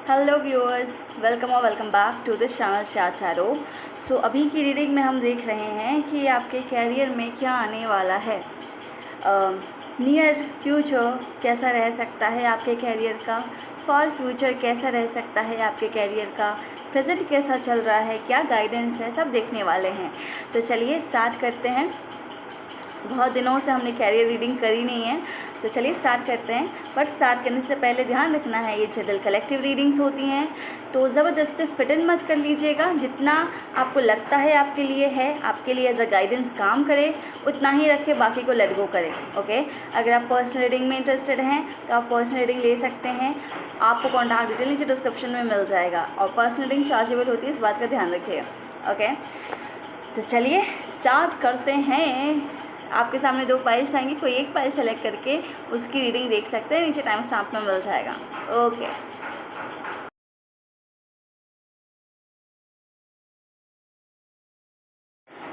Hello viewers, welcome और welcome back to this channel चाचारो। So अभी की रीडिंग में हम देख रहे हैं कि आपके कैरियर में क्या आने वाला है। नियर फ्यूचर कैसा रह सकता है आपके कैरियर का, फॉर फ्यूचर कैसा रह सकता है आपके कैरियर का, प्रेजेंट कैसा चल रहा है, क्या गाइडेंस है, सब देखने वाले हैं। तो चलिए स्टार्ट करते हैं। बहुत दिनों से हमने कैरियर रीडिंग करी नहीं है, तो चलिए स्टार्ट करते हैं। बट स्टार्ट करने से पहले ध्यान रखना है, ये जनरल कलेक्टिव रीडिंग्स होती हैं, तो ज़बरदस्ती फिट इन मत कर लीजिएगा। जितना आपको लगता है आपके लिए है, आपके लिए एज अ गाइडेंस काम करे, उतना ही रखें, बाकी को लेट गो करें। ओके, अगर आप पर्सनल रीडिंग में इंटरेस्टेड हैं तो आप पर्सनल रीडिंग ले सकते हैं। आपको कॉन्टैक्ट डिटेल नीचे डिस्क्रिप्शन में मिल जाएगा, और पर्सनल रीडिंग चार्जेबल होती है, इस बात का ध्यान रखिएगा। ओके, तो चलिए स्टार्ट करते हैं। आपके सामने दो फाइल्स आएंगी, कोई एक फाइल सेलेक्ट करके उसकी रीडिंग देख सकते हैं, नीचे टाइम स्टैम्प में मिल जाएगा। ओके,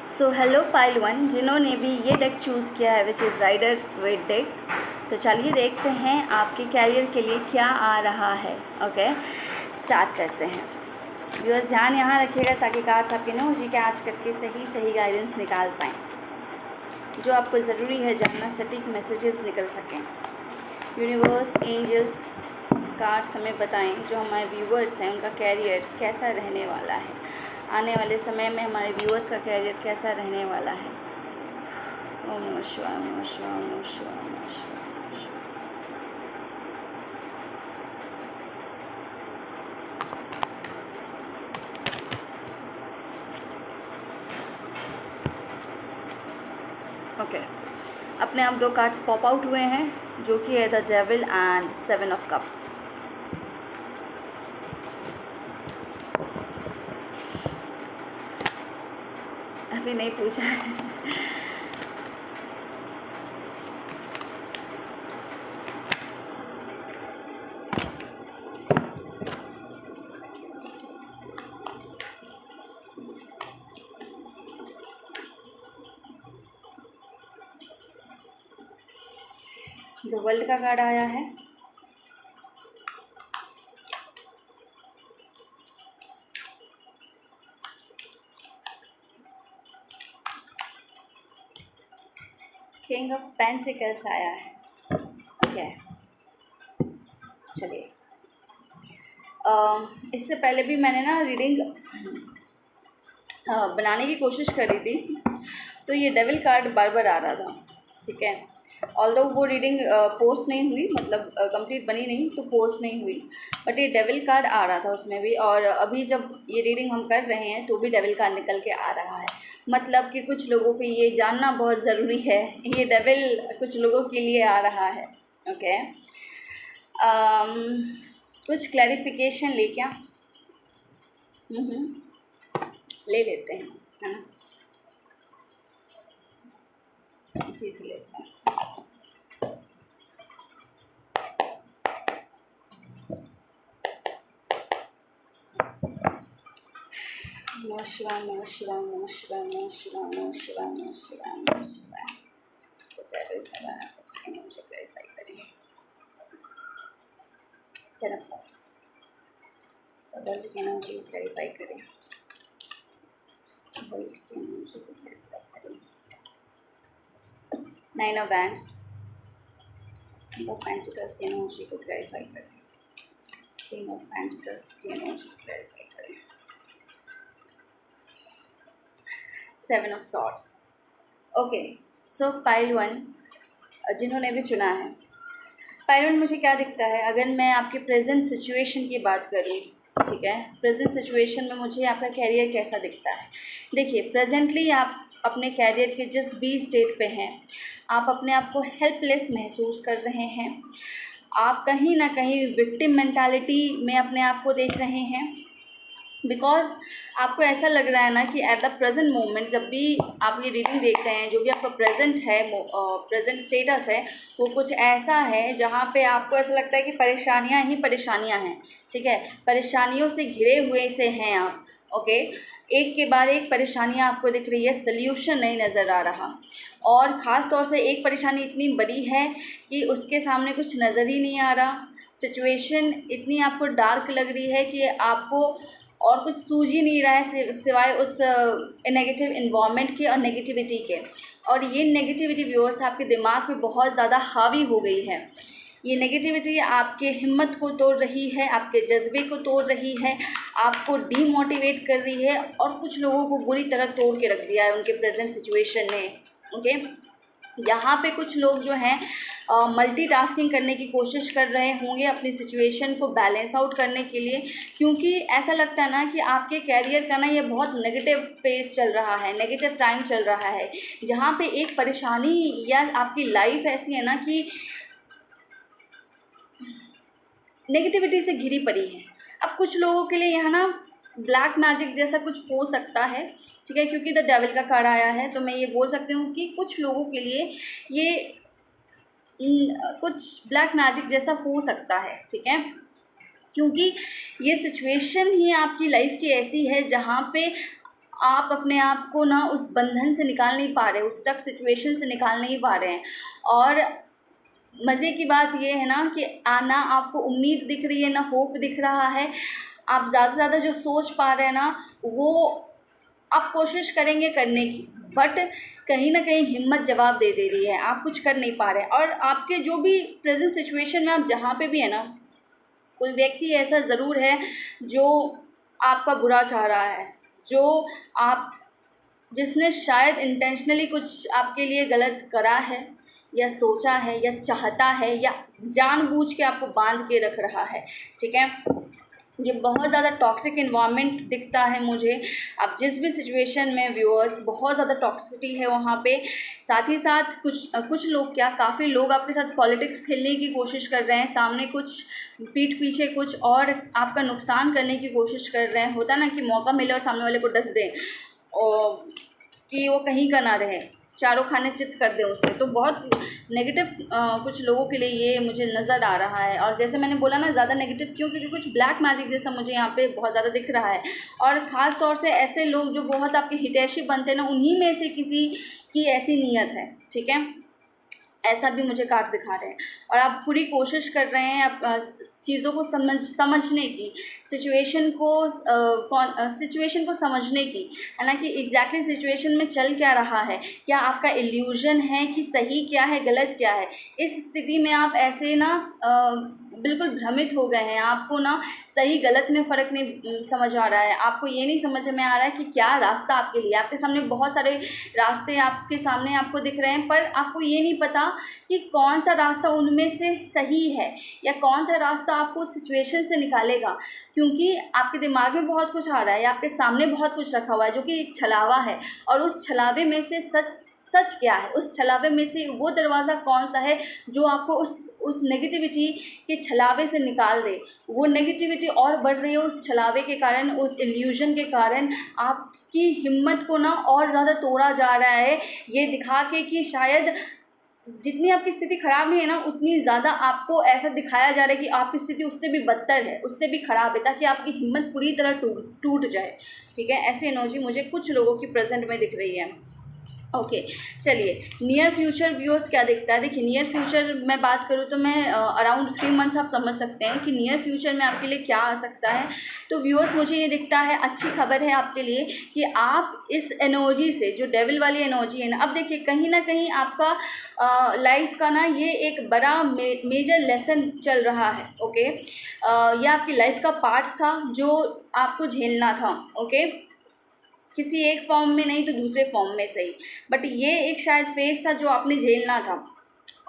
सो हेलो फाइल 1, जिन्होंने भी ये डेक चूज़ किया है which is rider weight deck. तो चलिए देखते हैं आपके कैरियर के लिए क्या आ रहा है। ओके, स्टार्ट करते हैं। व्यूअर्स ध्यान यहाँ रखिएगा ताकि कार्ड्स आपके नोजी कैच करके सही गाइडेंस निकाल पाएँ, जो आपको ज़रूरी है जानना, सटीक मैसेजेस निकल सकें। यूनिवर्स, एंजल्स, कार्ड्स हमें बताएं जो हमारे व्यूअर्स हैं उनका कैरियर कैसा रहने वाला है, आने वाले समय में हमारे व्यूअर्स का कैरियर कैसा रहने वाला है। ओम नमः शिवाय, ओम नमः शिवाय, ओम नमः शिवाय, ओम नमः शिवाय, ओम नमः शिवाय। ओके, अपने आप दो कार्ड्स पॉप आउट हुए हैं, जो कि है the devil and 7 of cups. अभी नहीं पूछा है। द वर्ल्ड का कार्ड आया है, किंग ऑफ पेंटिकल्स आया है। ठीक है, चलिए इससे पहले भी मैंने ना रीडिंग बनाने की कोशिश करी थी, तो ये डेविल कार्ड बार बार आ रहा था। ठीक है, ऑल्दो वो रीडिंग पोस्ट नहीं हुई, मतलब कंप्लीट बनी नहीं तो पोस्ट नहीं हुई, बट ये डेविल कार्ड आ रहा था उसमें भी। और अभी जब ये रीडिंग हम कर रहे हैं तो भी डेविल कार्ड निकल के आ रहा है, मतलब कि कुछ लोगों को ये जानना बहुत ज़रूरी है, ये डेविल कुछ लोगों के लिए आ रहा है। ओके, कुछ क्लैरिफिकेशन ले क्या? ले लेते हैं, है ना, इसी से लेते हैं। नमः शिवाय, नमः शिवाय, नमः शिवाय, नमः शिवाय, नमः शिवाय, नमः शिवाय, नमः शिवाय। कुछ ऐसे मुझे क्लैरिफाई करेंगे। 10 ऑफ कप्स, वर्ल्ड की एनर्जी को क्लैरिफाई करें, वर्ल्ड की एनर्जी को क्लैरिफाई करें। 9 ऑफ वैंड्स, पेंटिकल्स की एनर्जी को क्लैरिफाई करें, किंग ऑफ पेंटिकल्स की एनर्जी को क्लैरिफाई करें। 7 of swords. Okay, so pile 1 जिन्होंने भी चुना है, पाइल 1 मुझे क्या दिखता है अगर मैं आपके प्रेजेंट सिचुएशन की बात करूँ। ठीक है, प्रेजेंट सिचुएशन में मुझे आपका कैरियर कैसा दिखता है। देखिए, प्रेजेंटली आप अपने कैरियर के जिस भी स्टेट पे हैं, आप अपने आप को हेल्पलेस महसूस कर रहे हैं, आप कहीं ना कहीं विक्टिम मेंटालिटी में अपने आप को देख रहे हैं, बिकॉज आपको ऐसा लग रहा है ना कि एट द प्रेजेंट मोमेंट जब भी आप ये रीडिंग देख रहे हैं, जो भी आपका प्रेजेंट है, प्रेजेंट स्टेटस है, वो कुछ ऐसा है जहाँ पे आपको ऐसा लगता है कि परेशानियाँ ही परेशानियाँ हैं। ठीक है, परेशानियों से घिरे हुए से हैं आप। ओके, एक के बाद एक परेशानियाँ आपको दिख रही है, सल्यूशन नहीं नज़र आ रहा, और ख़ास तौर से एक परेशानी इतनी बड़ी है कि उसके सामने कुछ नज़र ही नहीं आ रहा, सिचुएशन इतनी आपको डार्क लग रही है कि आपको और कुछ सूझ ही नहीं रहा है सिवाय उस नेगेटिव इन्वायरमेंट के और नेगेटिविटी के। और ये नेगेटिविटी व्यूअर्स आपके दिमाग पे बहुत ज़्यादा हावी हो गई है। ये नेगेटिविटी आपके हिम्मत को तोड़ रही है, आपके जज्बे को तोड़ रही है, आपको डीमोटिवेट कर रही है और कुछ लोगों को बुरी तरह तोड़ के रख दिया है उनके प्रेजेंट सिचुएशन ने। ओके, यहाँ पे कुछ लोग जो हैं मल्टीटास्किंग करने की कोशिश कर रहे होंगे अपनी सिचुएशन को बैलेंस आउट करने के लिए, क्योंकि ऐसा लगता है ना कि आपके कैरियर का ना ये बहुत नेगेटिव फेज चल रहा है, नेगेटिव टाइम चल रहा है, जहाँ पे एक परेशानी या आपकी लाइफ ऐसी है ना कि नेगेटिविटी से घिरी पड़ी है। अब कुछ लोगों के लिए यहाँ ना ब्लैक मैजिक जैसा कुछ हो सकता है, ठीक है, क्योंकि द डेविल का कार्ड आया है, तो मैं ये बोल सकती हूँ कि कुछ लोगों के लिए ये कुछ ब्लैक मैजिक जैसा हो सकता है, ठीक है, क्योंकि ये सिचुएशन ही आपकी लाइफ की ऐसी है जहाँ पे आप अपने आप को ना उस बंधन से निकाल नहीं पा रहे, उस स्टक सिचुएशन से निकाल नहीं पा रहे हैं। और मज़े की बात ये है ना कि ना आपको उम्मीद दिख रही है, ना होप दिख रहा है। आप ज़्यादा से ज़्यादा जो सोच पा रहे हैं ना वो आप कोशिश करेंगे करने की, बट कहीं ना कहीं हिम्मत जवाब दे रही है, आप कुछ कर नहीं पा रहे हैं। और आपके जो भी प्रेजेंट सिचुएशन में आप जहाँ पे भी है ना, कोई व्यक्ति ऐसा ज़रूर है जो आपका बुरा चाह रहा है, जो आप जिसने शायद इंटेंशनली कुछ आपके लिए गलत करा है या सोचा है या चाहता है या जानबूझ के आपको बांध के रख रहा है, ठीक है। ये बहुत ज़्यादा टॉक्सिक इन्वायरमेंट दिखता है मुझे। अब जिस भी सिचुएशन में व्यूअर्स बहुत ज़्यादा टॉक्सिसिटी है वहाँ पे, साथ ही साथ कुछ लोग क्या काफ़ी लोग आपके साथ पॉलिटिक्स खेलने की कोशिश कर रहे हैं, सामने कुछ पीठ पीछे कुछ और आपका नुकसान करने की कोशिश कर रहे हैं। होता ना कि मौका मिले और सामने वाले को डस दें और कि वो कहीं का ना रहे, चारों खाने चित कर दें उसे। तो बहुत नेगेटिव कुछ लोगों के लिए ये मुझे नज़र आ रहा है। और जैसे मैंने बोला ना ज़्यादा नेगेटिव क्यों, क्योंकि कुछ ब्लैक मैजिक जैसा मुझे यहाँ पे बहुत ज़्यादा दिख रहा है। और ख़ास तौर से ऐसे लोग जो बहुत आपके हितैषी बनते हैं ना, उन्हीं में से किसी की ऐसी नीयत है, ठीक है, ऐसा भी मुझे कार्ड्स दिखा रहे हैं। और आप पूरी कोशिश कर रहे हैं चीज़ों को समझने की, सिचुएशन को समझने की, है ना, कि एग्जैक्टली सिचुएशन में चल क्या रहा है, क्या आपका इल्यूजन है कि सही क्या है गलत क्या है। इस स्थिति में आप ऐसे ना बिल्कुल भ्रमित हो गए हैं, आपको ना सही गलत में फ़र्क नहीं समझ आ रहा है, आपको ये नहीं समझ में आ रहा है कि क्या रास्ता आपके लिए। आपके सामने बहुत सारे रास्ते आपके सामने आपको दिख रहे हैं, पर आपको ये नहीं पता कि कौन सा रास्ता उनमें से सही है या कौन सा रास्ता आपको उस सिचुएशन से निकालेगा। क्योंकि आपके दिमाग में बहुत कुछ आ रहा है, आपके सामने बहुत कुछ रखा हुआ है जो कि एक छलावा है, और उस छलावे में से सच क्या है, उस छलावे में से वो दरवाज़ा कौन सा है जो आपको उस नेगेटिविटी के छलावे से निकाल दे। वो नेगेटिविटी और बढ़ रही है उस छलावे के कारण, उस इल्यूजन के कारण आपकी हिम्मत को ना और ज़्यादा तोड़ा जा रहा है, ये दिखा के कि शायद जितनी आपकी स्थिति ख़राब नहीं है ना, उतनी ज़्यादा आपको ऐसा दिखाया जा रहा है कि आपकी स्थिति उससे भी बदतर है, उससे भी ख़राब है, ताकि आपकी हिम्मत पूरी तरह टूट जाए, ठीक है। ऐसी एनर्जी मुझे कुछ लोगों की प्रेजेंट में दिख रही है। ओके, चलिए नियर फ्यूचर व्यूअर्स क्या दिखता है। देखिए नियर फ्यूचर मैं बात करूँ तो मैं अराउंड 3 मंथ्स आप समझ सकते हैं कि नियर फ्यूचर में आपके लिए क्या आ सकता है। तो व्यूअर्स मुझे ये दिखता है, अच्छी खबर है आपके लिए कि आप इस एनर्जी से, जो डेविल वाली एनर्जी है ना, अब देखिए कहीं ना कहीं आपका लाइफ का ना ये एक बड़ा मेजर लेसन चल रहा है। ओके, ये आपकी लाइफ का पार्ट था जो आपको झेलना था। ओके, किसी एक फॉर्म में नहीं तो दूसरे फॉर्म में सही, बट ये एक शायद फेज था जो आपने झेलना था,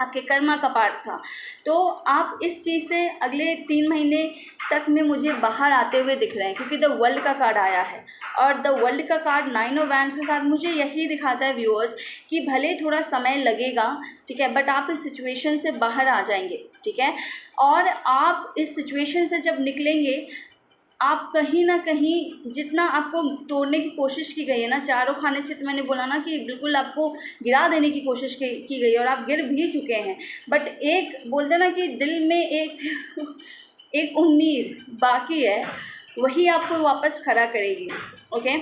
आपके कर्मा का पार्ट था। तो आप इस चीज़ से अगले 3 महीने तक में मुझे बाहर आते हुए दिख रहे हैं, क्योंकि द वर्ल्ड का कार्ड आया है, और द वर्ल्ड का कार्ड 9 ऑफ वैंड्स के साथ मुझे यही दिखाता है व्यूअर्स कि भले थोड़ा समय लगेगा, ठीक है, बट आप इस सिचुएशन से बाहर आ जाएंगे, ठीक है। और आप इस सिचुएशन से जब निकलेंगे, आप कहीं ना कहीं जितना आपको तोड़ने की कोशिश की गई है ना, चारों खाने चित, मैंने बोला ना कि बिल्कुल आपको गिरा देने की कोशिश की गई है और आप गिर भी चुके हैं, बट एक बोलते ना कि दिल में एक उम्मीद बाकी है, वही आपको वापस खड़ा करेगी। ओके,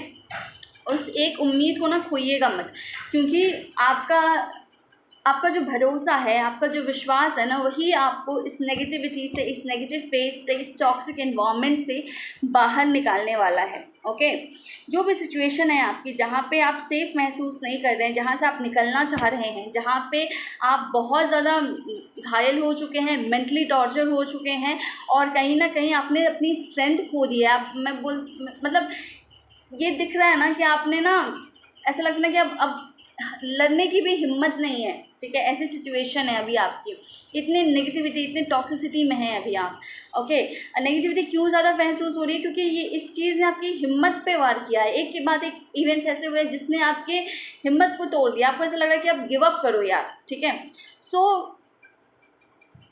उस एक उम्मीद को ना खोइएगा मत, क्योंकि आपका जो भरोसा है, आपका जो विश्वास है ना, वही आपको इस नेगेटिविटी से, इस नेगेटिव फेज से, इस टॉक्सिक एनवायरनमेंट से बाहर निकालने वाला है। ओके, जो भी सिचुएशन है आपकी, जहाँ पे आप सेफ़ महसूस नहीं कर रहे हैं, जहाँ से आप निकलना चाह रहे हैं, जहाँ पे आप बहुत ज़्यादा घायल हो चुके हैं, मेंटली टॉर्चर हो चुके हैं, और कहीं ना कहीं आपने अपनी स्ट्रेंथ खो दी है। आप मतलब ये दिख रहा है ना कि आपने ना, ऐसा लगता है कि अब लड़ने की भी हिम्मत नहीं है। ठीक है, ऐसी सिचुएशन है अभी आपकी, इतनी नेगेटिविटी, इतनी टॉक्सिसिटी में है अभी आप। ओके, नेगेटिविटी क्यों ज़्यादा महसूस हो रही है? क्योंकि ये इस चीज़ ने आपकी हिम्मत पे वार किया है। एक के बाद एक इवेंट्स ऐसे हुए जिसने आपके हिम्मत को तोड़ दिया। आपको ऐसा लग रहा है कि आप गिव अप करो यार। ठीक है, सो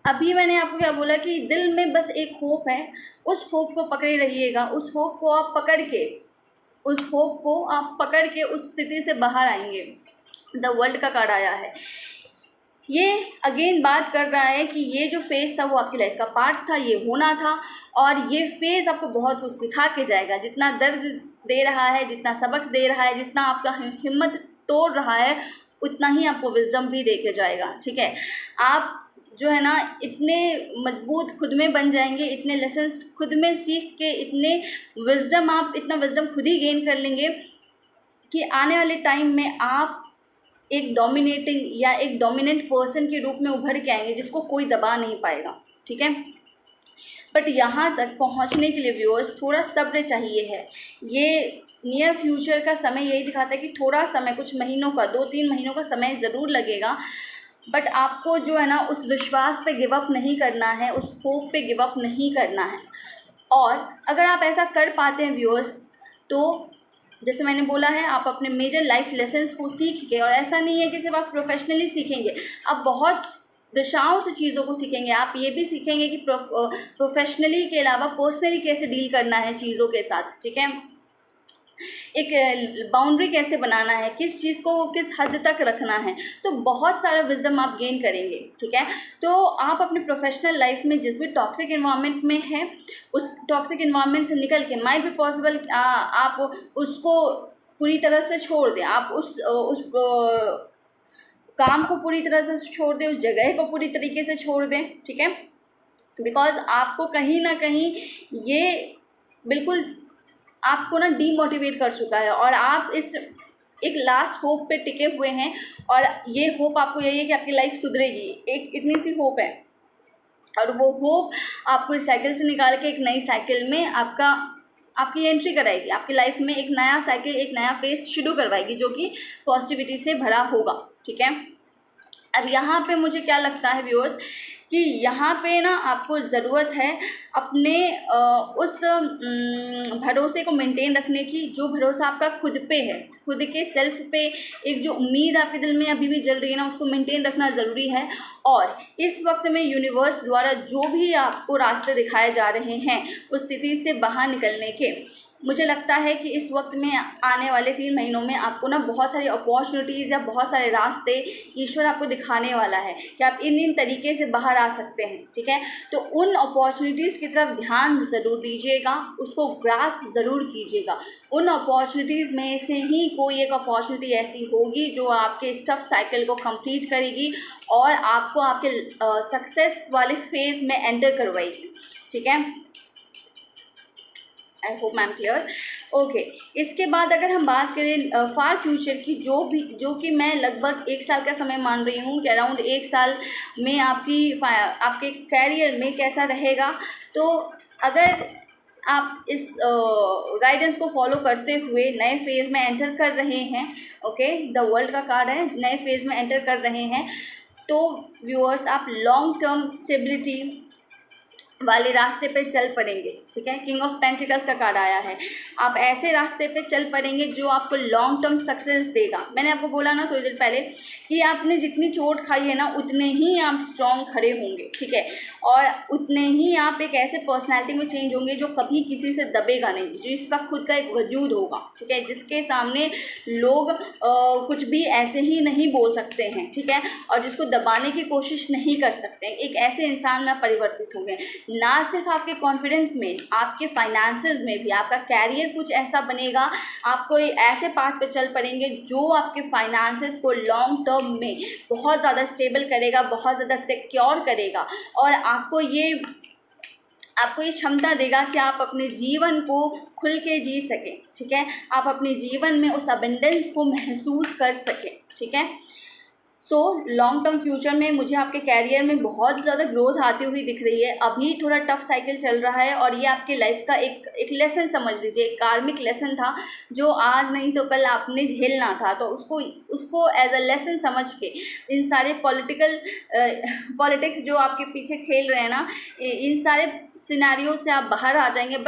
अभी मैंने आपको क्या बोला कि दिल में बस एक होप है, उस होप को पकड़े रहिएगा। उस होप को आप पकड़ के उस स्थिति से बाहर आएंगे। द वर्ल्ड का कार्ड आया है, ये अगेन बात कर रहा है कि ये जो फेज़ था वो आपकी लाइफ का पार्ट था, ये होना था, और ये फेज़ आपको बहुत कुछ सिखा के जाएगा। जितना दर्द दे रहा है, जितना सबक दे रहा है, जितना आपका हिम्मत तोड़ रहा है, उतना ही आपको विजडम भी दे के जाएगा। ठीक है, आप जो है ना इतने मजबूत खुद में बन जाएंगे, इतने लेसन्स खुद में सीख के, इतना विजडम खुद ही गेन कर लेंगे कि आने वाले टाइम में आप एक डोमिनेटिंग या एक डोमिनेंट पर्सन के रूप में उभर के आएंगे, जिसको कोई दबा नहीं पाएगा। ठीक है, बट यहाँ तक पहुँचने के लिए व्यूअर्स थोड़ा सब्र चाहिए है। ये नियर फ्यूचर का समय यही दिखाता है कि थोड़ा समय, कुछ महीनों का, 2-3 महीनों का समय ज़रूर लगेगा, बट आपको जो है ना उस विश्वास पे गिव अप नहीं करना है, उस होप पे गिव अप नहीं करना है। और अगर आप ऐसा कर पाते हैं व्यूअर्स, तो जैसे मैंने बोला है, आप अपने मेजर लाइफ लेसन्स को सीख के, और ऐसा नहीं है कि सिर्फ आप प्रोफेशनली सीखेंगे, आप बहुत दिशाओं से चीज़ों को सीखेंगे। आप ये भी सीखेंगे कि प्रोफेशनली के अलावा पर्सनली कैसे डील करना है चीज़ों के साथ। ठीक है, एक बाउंड्री कैसे बनाना है, किस चीज़ को किस हद तक रखना है, तो बहुत सारा विजडम आप गेन करेंगे। ठीक है, तो आप अपने प्रोफेशनल लाइफ में जिस भी टॉक्सिक एनवायरनमेंट में है, उस टॉक्सिक एनवायरनमेंट से निकल के, माइट बी पॉसिबल आप उसको पूरी तरह से छोड़ दें, आप उस काम को पूरी तरह से छोड़ दें, उस जगह को पूरी तरीके से छोड़ दें। ठीक है, बिकॉज आपको कहीं ना कहीं ये बिल्कुल आपको ना डीमोटिवेट कर चुका है, और आप इस एक लास्ट होप पे टिके हुए हैं, और ये होप आपको यही है कि आपकी लाइफ सुधरेगी। एक इतनी सी होप है, और वो होप आपको इस साइकिल से निकाल के एक नई साइकिल में आपकी एंट्री कराएगी, आपकी लाइफ में एक नया साइकिल, एक नया फेज शुरू करवाएगी, जो कि पॉजिटिविटी से भरा होगा। ठीक है, अब यहाँ पे मुझे क्या लगता है व्यूअर्स कि यहाँ पे ना आपको ज़रूरत है अपने उस भरोसे को मेंटेन रखने की, जो भरोसा आपका खुद पे है, खुद के सेल्फ पे। एक जो उम्मीद आपके दिल में अभी भी जल रही है ना, उसको मेंटेन रखना ज़रूरी है। और इस वक्त में यूनिवर्स द्वारा जो भी आपको रास्ते दिखाए जा रहे हैं उस स्थिति से बाहर निकलने के, मुझे लगता है कि इस वक्त में आने वाले 3 महीनों में आपको ना बहुत सारी अपॉर्चुनिटीज़ या बहुत सारे रास्ते ईश्वर आपको दिखाने वाला है कि आप इन तरीके से बाहर आ सकते हैं। ठीक है, तो उन अपॉर्चुनिटीज़ की तरफ ध्यान ज़रूर दीजिएगा, उसको ग्रास्प ज़रूर कीजिएगा। उन अपॉर्चुनिटीज़ में से ही कोई एक अपॉर्चुनिटी ऐसी होगी जो आपके स्टफ साइकिल को कंप्लीट करेगी और आपको आपके सक्सेस वाले फेज़ में एंटर करवाएगी। ठीक है, I hope I am clear. Okay, इसके बाद अगर हम बात करें फार फ्यूचर की, जो कि मैं लगभग 1 साल का समय मान रही हूँ कि अराउंड 1 साल में आपके कैरियर में कैसा रहेगा। तो अगर आप इस गाइडेंस को फॉलो करते हुए नए फेज़ में एंटर कर रहे हैं, ओके, द वर्ल्ड का कार्ड है, नए फेज़ में एंटर कर रहे हैं, तो व्यूअर्स आप लॉन्ग टर्म स्टेबिलिटी वाले रास्ते पे चल पड़ेंगे। ठीक है, किंग ऑफ पेंटिकल्स का कार्ड आया है, आप ऐसे रास्ते पे चल पड़ेंगे जो आपको लॉन्ग टर्म सक्सेस देगा। मैंने आपको बोला ना थोड़ी देर पहले कि आपने जितनी चोट खाई है ना, उतने ही आप स्ट्रॉन्ग खड़े होंगे। ठीक है, और उतने ही आप एक ऐसे पर्सनैलिटी में चेंज होंगे जो कभी किसी से दबेगा नहीं, जो इसका खुद का एक वजूद होगा। ठीक है, जिसके सामने लोग कुछ भी ऐसे ही नहीं बोल सकते हैं। ठीक है, और जिसको दबाने की कोशिश नहीं कर सकते, एक ऐसे इंसान में परिवर्तित हो गए। ना सिर्फ आपके कॉन्फिडेंस में, आपके फाइनेंसेस में भी आपका कैरियर कुछ ऐसा बनेगा, आपको ऐसे पाथ पे चल पड़ेंगे जो आपके फाइनेंसेस को लॉन्ग टर्म में बहुत ज़्यादा स्टेबल करेगा, बहुत ज़्यादा सिक्योर करेगा, और आपको ये क्षमता देगा कि आप अपने जीवन को खुल के जी सकें। ठीक है, आप अपने जीवन में उस अबंडेंस को महसूस कर सकें। ठीक है, सो लॉन्ग टर्म फ्यूचर में मुझे आपके कैरियर में बहुत ज़्यादा ग्रोथ आती हुई दिख रही है। अभी थोड़ा टफ साइकिल चल रहा है, और ये आपके लाइफ का एक लेसन समझ लीजिए, एक कार्मिक लेसन था जो आज नहीं तो कल आपने झेलना था। तो उसको एज अ लेसन समझ के इन सारे पॉलिटिक्स जो आपके पीछे खेल रहे हैं ना, इन सारे सिनेरियो से आप बाहर आ जाएंगे।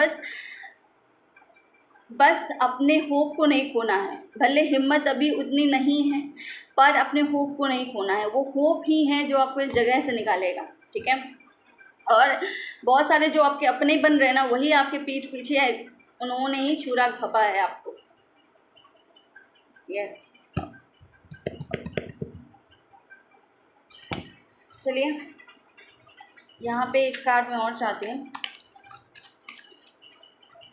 बस अपने होप को नहीं खोना है। भले हिम्मत अभी उतनी नहीं है, पर अपने होप को नहीं खोना है। वो होप ही है जो आपको इस जगह से निकालेगा। ठीक है, और बहुत सारे जो आपके अपने बन रहे हैं ना, वही आपके पीठ पीछे है, उन्होंने ही छुरा घपा है आपको। यस, चलिए यहाँ पे एक कार्ड मैं और चाहती हूँ।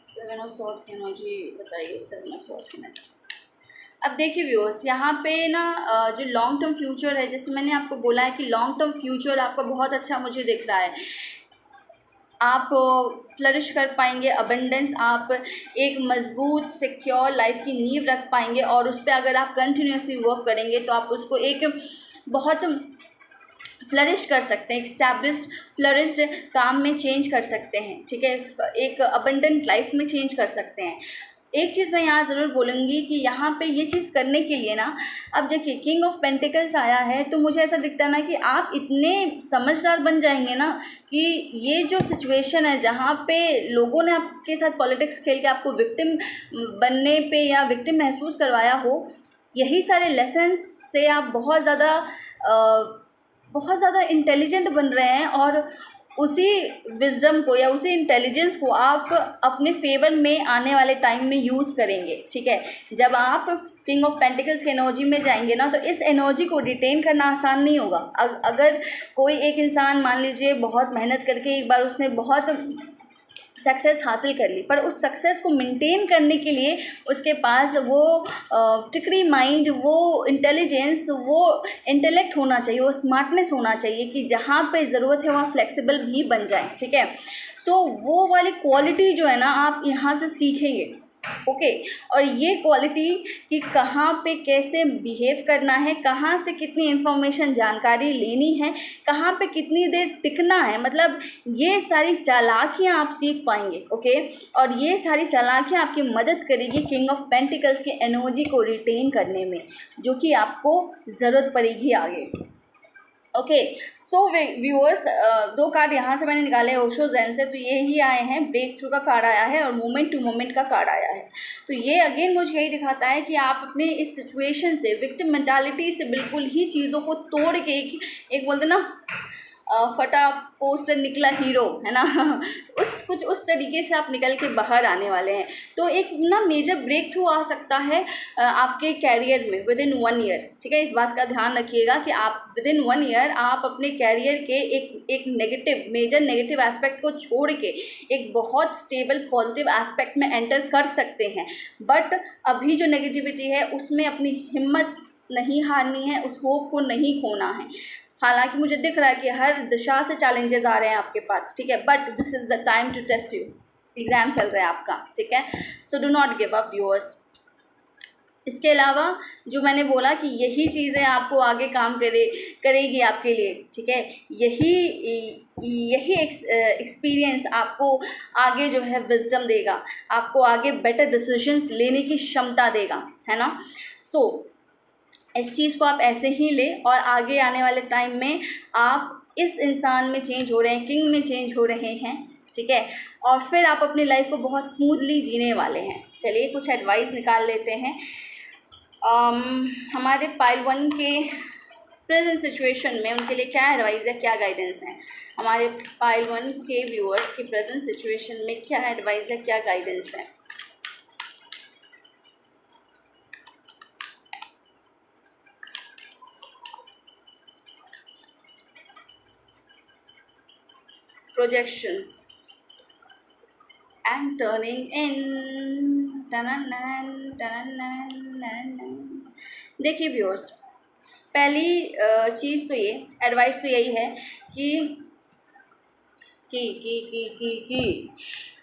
7 ऑफ सॉर्ड्स की एनर्जी बताइए। 7 ऑफ सॉर्ड्स की एनर्जी। अब देखिए व्यूअर्स, यहाँ पे ना जो लॉन्ग टर्म फ्यूचर है, जैसे मैंने आपको बोला है कि लॉन्ग टर्म फ्यूचर आपका बहुत अच्छा मुझे दिख रहा है। आप फ्लरिश कर पाएंगे, अबंडेंस, आप एक मजबूत सिक्योर लाइफ की नींव रख पाएंगे, और उस पर अगर आप कंटिन्यूसली वर्क करेंगे तो आप उसको एक बहुत फ्लरिश कर सकते हैं, एक स्टैब्लिश्ड फ्लरिश्ड काम में चेंज कर सकते हैं। ठीक है, एक अबंडेंट लाइफ में चेंज कर सकते हैं। एक चीज़ मैं यहाँ ज़रूर बोलूँगी कि यहाँ पे ये चीज़ करने के लिए ना, अब देखिए किंग ऑफ पेंटिकल्स आया है, तो मुझे ऐसा दिखता है ना कि आप इतने समझदार बन जाएंगे ना कि ये जो सिचुएशन है जहाँ पे लोगों ने आपके साथ पॉलिटिक्स खेल के आपको विक्टिम बनने पे या विक्टिम महसूस करवाया हो, यही सारे लेसन्स से आप बहुत ज़्यादा इंटेलिजेंट बन रहे हैं, और उसी विजडम को या उसी इंटेलिजेंस को आप अपने फेवर में आने वाले टाइम में यूज़ करेंगे। ठीक है, जब आप किंग ऑफ पेंटिकल्स की एनर्जी में जाएंगे ना, तो इस एनर्जी को रिटेन करना आसान नहीं होगा। अगर कोई एक इंसान मान लीजिए बहुत मेहनत करके एक बार उसने बहुत सक्सेस हासिल कर ली, पर उस सक्सेस को मेंटेन करने के लिए उसके पास वो टिकरी माइंड, वो इंटेलिजेंस, वो इंटेलेक्ट होना चाहिए, वो स्मार्टनेस होना चाहिए कि जहाँ पे ज़रूरत है वहाँ फ्लेक्सिबल भी बन जाए। ठीक है, सो वो वाली क्वालिटी जो है ना, आप यहाँ से सीखेंगे। ओके, और ये क्वालिटी कि कहाँ पे कैसे बिहेव करना है, कहाँ से कितनी इन्फॉर्मेशन जानकारी लेनी है, कहाँ पे कितनी देर टिकना है, मतलब ये सारी चालाकियाँ आप सीख पाएंगे। ओके, और ये सारी चालाकियाँ आपकी मदद करेगी किंग ऑफ पेंटिकल्स की एनर्जी को रिटेन करने में, जो कि आपको ज़रूरत पड़ेगी आगे। ओके, सो व्यूअर्स, 2 कार्ड यहाँ से मैंने निकाले ओशो ज़ेन से, तो ये ही आए हैं। ब्रेक थ्रू का कार्ड आया है और मोमेंट टू मोमेंट का कार्ड आया है। तो ये अगेन मुझे यही दिखाता है कि आप अपने इस सिचुएशन से, विक्टिम मेंटालिटी से बिल्कुल ही चीज़ों को तोड़ के एक बोलते ना फटा पोस्टर निकला हीरो, है ना कुछ उस तरीके से आप निकल के बाहर आने वाले हैं। तो एक ना मेजर ब्रेक थ्रू आ सकता है आपके कैरियर में विद इन 1 ईयर। ठीक है, इस बात का ध्यान रखिएगा कि आप विद इन 1 ईयर आप अपने कैरियर के एक मेजर नेगेटिव एस्पेक्ट को छोड़ के एक बहुत स्टेबल पॉजिटिव एस्पेक्ट में एंटर कर सकते हैं। बट अभी जो नेगेटिविटी है उसमें अपनी हिम्मत नहीं हारनी है, उस होप को नहीं खोना है। हालांकि मुझे दिख रहा है कि हर दिशा से चैलेंजेस आ रहे हैं आपके पास। ठीक है, but this is the time to test you. Exam चल रहा है आपका। ठीक है, so do not give up viewers. इसके अलावा जो मैंने बोला कि यही चीज़ें आपको आगे काम करेगी आपके लिए। ठीक है, यही एक्सपीरियंस आपको आगे जो है विजडम देगा, आपको आगे बेटर डिसीजंस लेने की क्षमता देगा, है ना। सो इस चीज़ को आप ऐसे ही लें, और आगे आने वाले टाइम में आप इस इंसान में चेंज हो रहे हैं, किंग में चेंज हो रहे हैं। ठीक है, और फिर आप अपनी लाइफ को बहुत स्मूथली जीने वाले हैं। चलिए कुछ एडवाइस निकाल लेते हैं। हमारे पाइल 1 के प्रेजेंट सिचुएशन में उनके लिए क्या एडवाइस है, क्या गाइडेंस है। हमारे पाइल 1 के व्यूअर्स की प्रेजेंट सिचुएशन में क्या एडवाइस है, क्या गाइडेंस है। projections and turning in। देखिए व्यूअर्स, पहली चीज़ तो ये एडवाइस तो यही है कि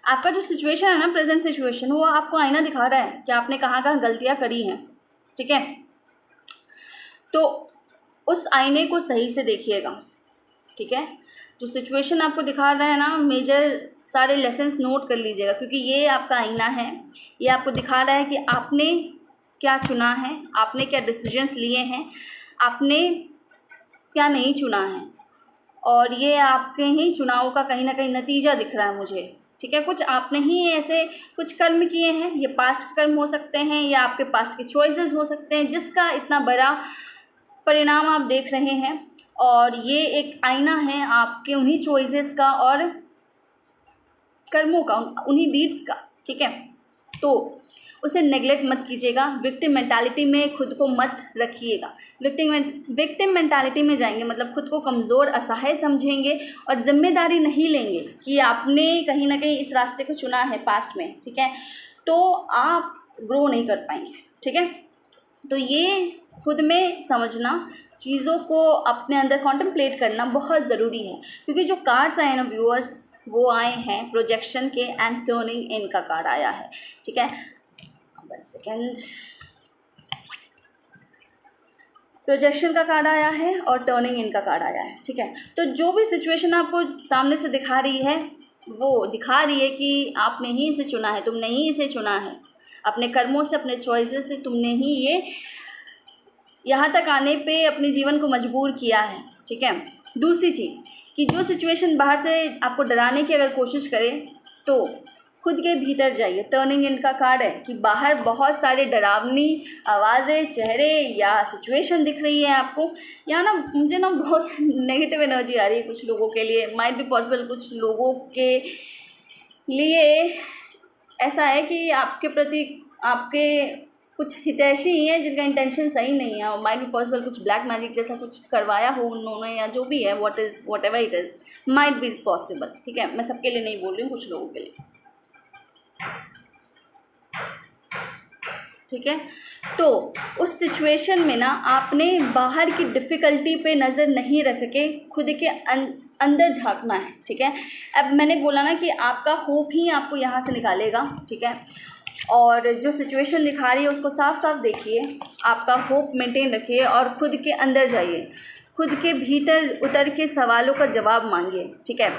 आपका जो सिचुएशन है ना, प्रेजेंट सिचुएशन, वो आपको आईना दिखा रहा है कि आपने कहाँ कहाँ गलतियाँ करी हैं, ठीक है। तो उस आईने को सही से देखिएगा, ठीक है। जो सिचुएशन आपको दिखा रहा है ना, मेजर सारे लेसन्स नोट कर लीजिएगा, क्योंकि ये आपका आईना है। ये आपको दिखा रहा है कि आपने क्या चुना है, आपने क्या डिसीजंस लिए हैं, आपने क्या नहीं चुना है, और ये आपके ही चुनाव का कहीं ना कहीं नतीजा दिख रहा है मुझे, ठीक है। कुछ आपने ही ऐसे कुछ कर्म किए हैं, ये पास्ट कर्म हो सकते हैं या आपके पास्ट के चॉइसेस हो सकते हैं, जिसका इतना बड़ा परिणाम आप देख रहे हैं। और ये एक आईना है आपके उन्हीं चॉइसेस का और कर्मों का, उन्हीं डीड्स का, ठीक है। तो उसे नेगलेक्ट मत कीजिएगा, विक्टिम मेंटालिटी में खुद को मत रखिएगा। विक्टिम मेंटालिटी में जाएंगे मतलब खुद को कमज़ोर, असहाय समझेंगे और जिम्मेदारी नहीं लेंगे कि आपने कहीं ना कहीं इस रास्ते को चुना है पास्ट में, ठीक है। तो आप ग्रो नहीं कर पाएंगे, ठीक है। तो ये खुद में समझना, चीज़ों को अपने अंदर कॉन्टेम्पलेट करना बहुत ज़रूरी है, क्योंकि जो कार्ड्स आए ना व्यूअर्स, वो आए हैं प्रोजेक्शन के एंड टर्निंग इन का कार्ड आया है, ठीक है। 1 सेकेंड, प्रोजेक्शन का कार्ड आया है और टर्निंग इन का कार्ड आया है, ठीक है। तो जो भी सिचुएशन आपको सामने से दिखा रही है, वो दिखा रही है कि आपने ही इसे चुना है, तुमने ही इसे चुना है, अपने कर्मों से, अपने चॉइसेस से तुमने ही ये यहाँ तक आने पे अपने जीवन को मजबूर किया है, ठीक है। दूसरी चीज़ कि जो सिचुएशन बाहर से आपको डराने की अगर कोशिश करे तो खुद के भीतर जाइए। टर्निंग इन का कार्ड है कि बाहर बहुत सारे डरावनी आवाज़ें, चेहरे या सिचुएशन दिख रही है आपको। यहाँ ना मुझे ना बहुत नेगेटिव एनर्जी आ रही है कुछ लोगों के लिए, माइट बी पॉसिबल कुछ लोगों के लिए ऐसा है कि आपके प्रति आपके कुछ हितैषी ही हैं जिनका इंटेंशन सही नहीं है, और माइट बी पॉसिबल कुछ ब्लैक मैजिक जैसा कुछ करवाया हो उन्होंने, या जो भी है, what ever it is, might be possible, ठीक है। मैं सबके लिए नहीं बोल रही हूँ, कुछ लोगों के लिए, ठीक है। तो उस सिचुएशन में ना आपने बाहर की डिफ़िकल्टी पे नज़र नहीं रख के खुद के अंदर झांकना है, ठीक है। अब मैंने बोला ना कि आपका होप ही आपको यहाँ से निकालेगा, ठीक है। और जो सिचुएशन दिखा रही है उसको साफ साफ देखिए, आपका होप मेंटेन रखिए और खुद के अंदर जाइए, खुद के भीतर उतर के सवालों का जवाब मांगिए, ठीक है।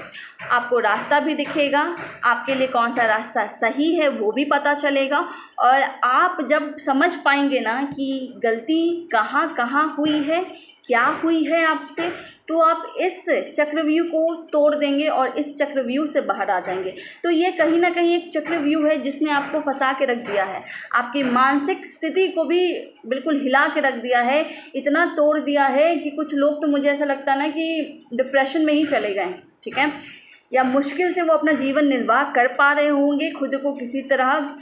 आपको रास्ता भी दिखेगा, आपके लिए कौन सा रास्ता सही है वो भी पता चलेगा, और आप जब समझ पाएंगे ना कि गलती कहाँ कहाँ हुई है, क्या हुई है आपसे, तो आप इस चक्रव्यूह को तोड़ देंगे और इस चक्रव्यूह से बाहर आ जाएंगे। तो ये कहीं ना कहीं एक चक्रव्यूह है जिसने आपको फंसा के रख दिया है, आपकी मानसिक स्थिति को भी बिल्कुल हिला के रख दिया है, इतना तोड़ दिया है कि कुछ लोग तो मुझे ऐसा लगता है ना कि डिप्रेशन में ही चले गए, ठीक है, या मुश्किल से वो अपना जीवन निर्वाह कर पा रहे होंगे, खुद को किसी तरह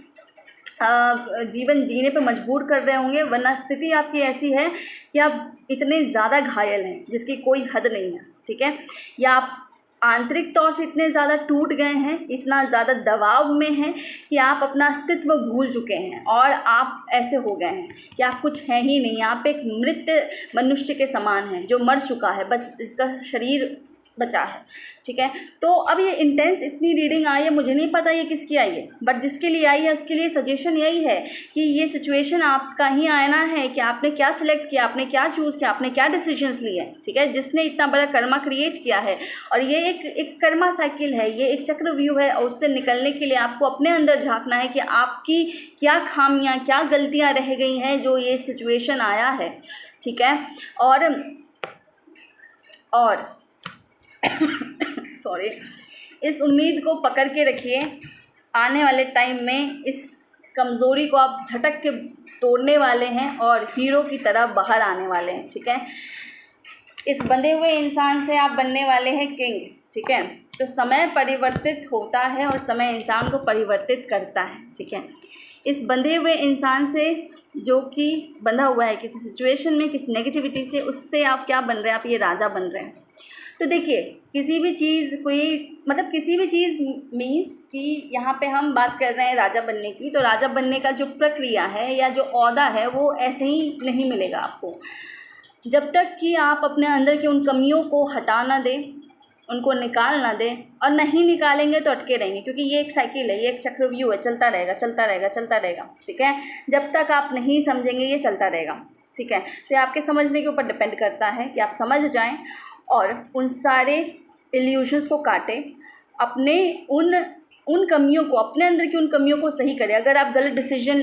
जीवन जीने पे मजबूर कर रहे होंगे, वरना स्थिति आपकी ऐसी है कि आप इतने ज़्यादा घायल हैं जिसकी कोई हद नहीं है, ठीक है। या आप आंतरिक तौर से इतने ज़्यादा टूट गए हैं, इतना ज़्यादा दबाव में हैं कि आप अपना अस्तित्व भूल चुके हैं और आप ऐसे हो गए हैं कि आप कुछ हैं ही नहीं, आप एक मृत मनुष्य के समान हैं जो मर चुका है, बस इसका शरीर बचा है, ठीक है। तो अब ये इंटेंस इतनी रीडिंग आई है, मुझे नहीं पता ये किसकी आई है, बट जिसके लिए आई है उसके लिए सजेशन यही है कि ये सिचुएशन आपका ही आना है कि आपने क्या सिलेक्ट किया, आपने क्या चूज़ किया, आपने क्या डिसीजंस लिए, ठीक है, जिसने इतना बड़ा कर्मा क्रिएट किया है। और ये एक कर्मा साइकिल है, ये एक चक्रव्यूह है, और उससे निकलने के लिए आपको अपने अंदर झांकना है कि आपकी क्या खामियां, क्या गलतियाँ रह गई हैं जो ये सिचुएशन आया है, ठीक है। और सॉरी, इस उम्मीद को पकड़ के रखिए, आने वाले टाइम में इस कमज़ोरी को आप झटक के तोड़ने वाले हैं और हीरो की तरह बाहर आने वाले हैं, ठीक है। इस बंधे हुए इंसान से आप बनने वाले हैं किंग, ठीक है। तो समय परिवर्तित होता है और समय इंसान को परिवर्तित करता है, ठीक है। इस बंधे हुए इंसान से जो कि बंधा हुआ है किसी सिचुएशन में, किसी नेगेटिविटी से, उससे आप क्या बन रहे हैं, आप ये राजा बन रहे हैं। तो देखिए, किसी भी चीज़ किसी भी चीज़ मीन्स कि यहाँ पे हम बात कर रहे हैं राजा बनने की, तो राजा बनने का जो प्रक्रिया है या जो ओहदा है वो ऐसे ही नहीं मिलेगा आपको, जब तक कि आप अपने अंदर की उन कमियों को हटा ना दें, उनको निकाल ना दें। और नहीं निकालेंगे तो अटके रहेंगे, क्योंकि ये एक साइकिल है, ये एक चक्रव्यूह है, चलता रहेगा चलता रहेगा चलता रहेगा, ठीक है। जब तक आप नहीं समझेंगे ये चलता रहेगा, ठीक है। तो ये आपके समझने के ऊपर डिपेंड करता है कि आप समझ जाएं और उन सारे इल्यूशंस को काटें, अपने उन कमियों को, अपने अंदर की उन कमियों को सही करें। अगर आप गलत डिसीजन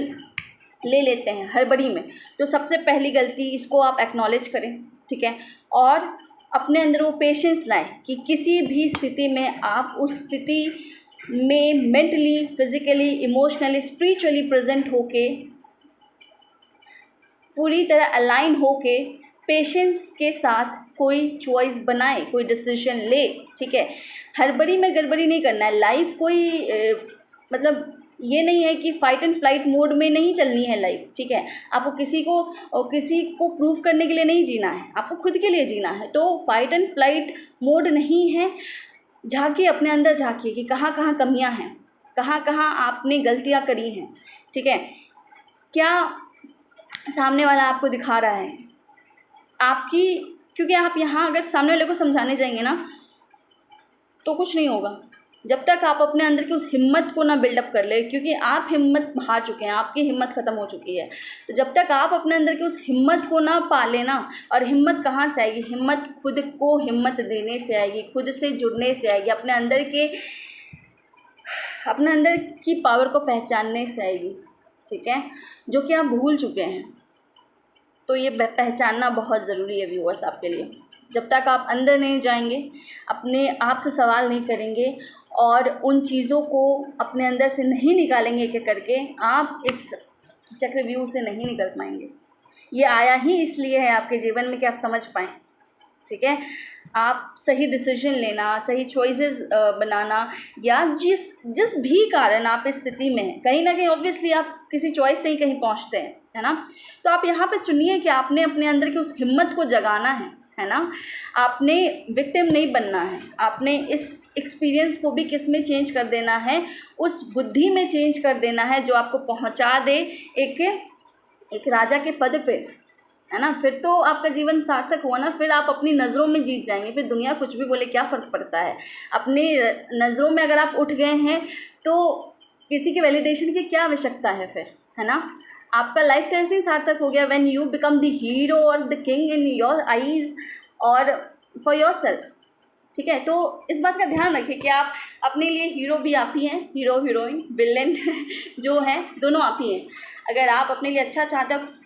ले लेते हैं हड़बड़ी में, तो सबसे पहली गलती इसको आप एक्नॉलेज करें, ठीक है। और अपने अंदर वो पेशेंस लाएं कि किसी भी स्थिति में आप उस स्थिति में mentally, physically, emotionally, spiritually present होके, पूरी तरह अलाइन होके पेशेंस के साथ कोई चॉइस बनाए, कोई डिसीजन ले, ठीक है। हड़बड़ी में गड़बड़ी नहीं करना है। लाइफ कोई ये नहीं है कि फाइट एंड फ्लाइट मोड में नहीं चलनी है लाइफ, ठीक है। आपको किसी को प्रूव करने के लिए नहीं जीना है, आपको खुद के लिए जीना है। तो फाइट एंड फ्लाइट मोड नहीं है। झांकिए, अपने अंदर झांकिए कि कहाँ कहाँ कमियां हैं, कहाँ कहाँ आपने गलतियां करी हैं, ठीक है। क्या सामने वाला आपको दिखा रहा है क्योंकि आप यहाँ अगर सामने वाले को समझाने जाएंगे ना तो कुछ नहीं होगा, जब तक आप अपने अंदर की उस हिम्मत को ना बिल्डअप कर ले, क्योंकि आप हिम्मत हार चुके हैं, आपकी हिम्मत ख़त्म हो चुकी है। तो जब तक आप अपने अंदर की उस हिम्मत को ना पाले ना, और हिम्मत कहाँ से आएगी? हिम्मत खुद को हिम्मत देने से आएगी, खुद से जुड़ने से आएगी, अपने अंदर की पावर को पहचानने से आएगी, ठीक है, जो कि आप भूल चुके हैं। तो ये पहचानना बहुत ज़रूरी है व्यूअर्स आपके लिए। जब तक आप अंदर नहीं जाएंगे, अपने आप से सवाल नहीं करेंगे और उन चीज़ों को अपने अंदर से नहीं निकालेंगे एक एक करके, आप इस चक्रव्यूह से नहीं निकल पाएंगे। ये आया ही इसलिए है आपके जीवन में कि आप समझ पाएँ, ठीक है। आप सही डिसीजन लेना, सही चॉइसेस बनाना, या जिस भी कारण आप इस स्थिति में हैं, कहीं ना कहीं ऑब्वियसली आप किसी चॉइस से ही कहीं पहुंचते हैं, है ना। तो आप यहाँ पे चुनिए कि आपने अपने अंदर की उस हिम्मत को जगाना है ना। आपने विक्टिम नहीं बनना है, आपने इस एक्सपीरियंस को भी किस में चेंज कर देना है? उस बुद्धि में चेंज कर देना है जो आपको पहुँचा दे एक राजा के पद पे, है ना। फिर तो आपका जीवन सार्थक हुआ ना, फिर आप अपनी नज़रों में जीत जाएंगे। फिर दुनिया कुछ भी बोले क्या फ़र्क पड़ता है? अपनी नज़रों में अगर आप उठ गए हैं तो किसी के वैलिडेशन की क्या आवश्यकता है फिर, है ना। आपका लाइफ तो ऐसे ही सार्थक हो गया when you become the hero और the king in your eyes और फॉर योर सेल्फ, ठीक है। तो इस बात का ध्यान रखिए कि आप अपने लिए हीरो भी आप ही हैं, हीरो हीरोइन विलेन जो है दोनों आप ही हैं। अगर आप अपने लिए अच्छा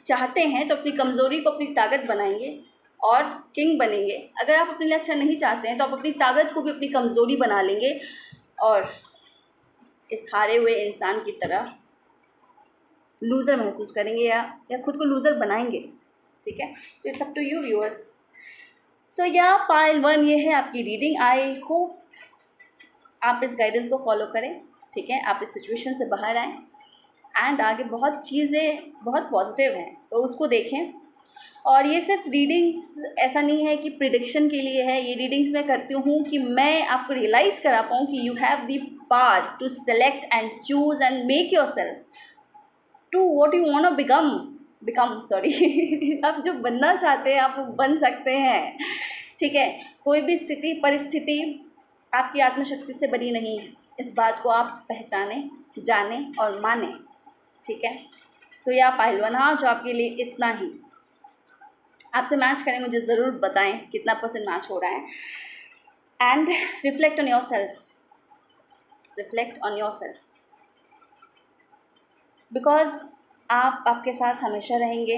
चाहते हैं तो अपनी कमज़ोरी को अपनी ताकत बनाएंगे और किंग बनेंगे। अगर आप अपने लिए अच्छा नहीं चाहते हैं तो आप अपनी ताकत को भी अपनी कमज़ोरी बना लेंगे और इस हारे हुए इंसान की तरह लूज़र महसूस करेंगे या खुद को लूज़र बनाएंगे, ठीक है। It's up to you viewers. So या पाइल 1 ये है आपकी रीडिंग। आई होप आप इस गाइडेंस को फॉलो करें, ठीक है। आप इस सिचुएशन से बाहर आएँ एंड आगे बहुत चीज़ें बहुत पॉजिटिव हैं तो उसको देखें। और ये सिर्फ रीडिंग्स ऐसा नहीं है कि प्रिडिक्शन के लिए है, ये रीडिंग्स मैं करती हूँ कि मैं आपको रियलाइज़ करा पाऊँ कि you have the power to select and choose and make yourself to what you want to become sorry आप जो बनना चाहते हैं आप वो बन सकते हैं, ठीक है। कोई भी स्थिति परिस्थिति आपकी आत्मशक्ति से बनी नहीं है, इस बात को आप पहचानें, जानें और मानें, ठीक है। सो या पाइल 1 आज आपके लिए इतना ही। आपसे मैच करें, मुझे ज़रूर बताएं कितना % मैच हो रहा है। And reflect on your self, because आप आपके साथ हमेशा रहेंगे।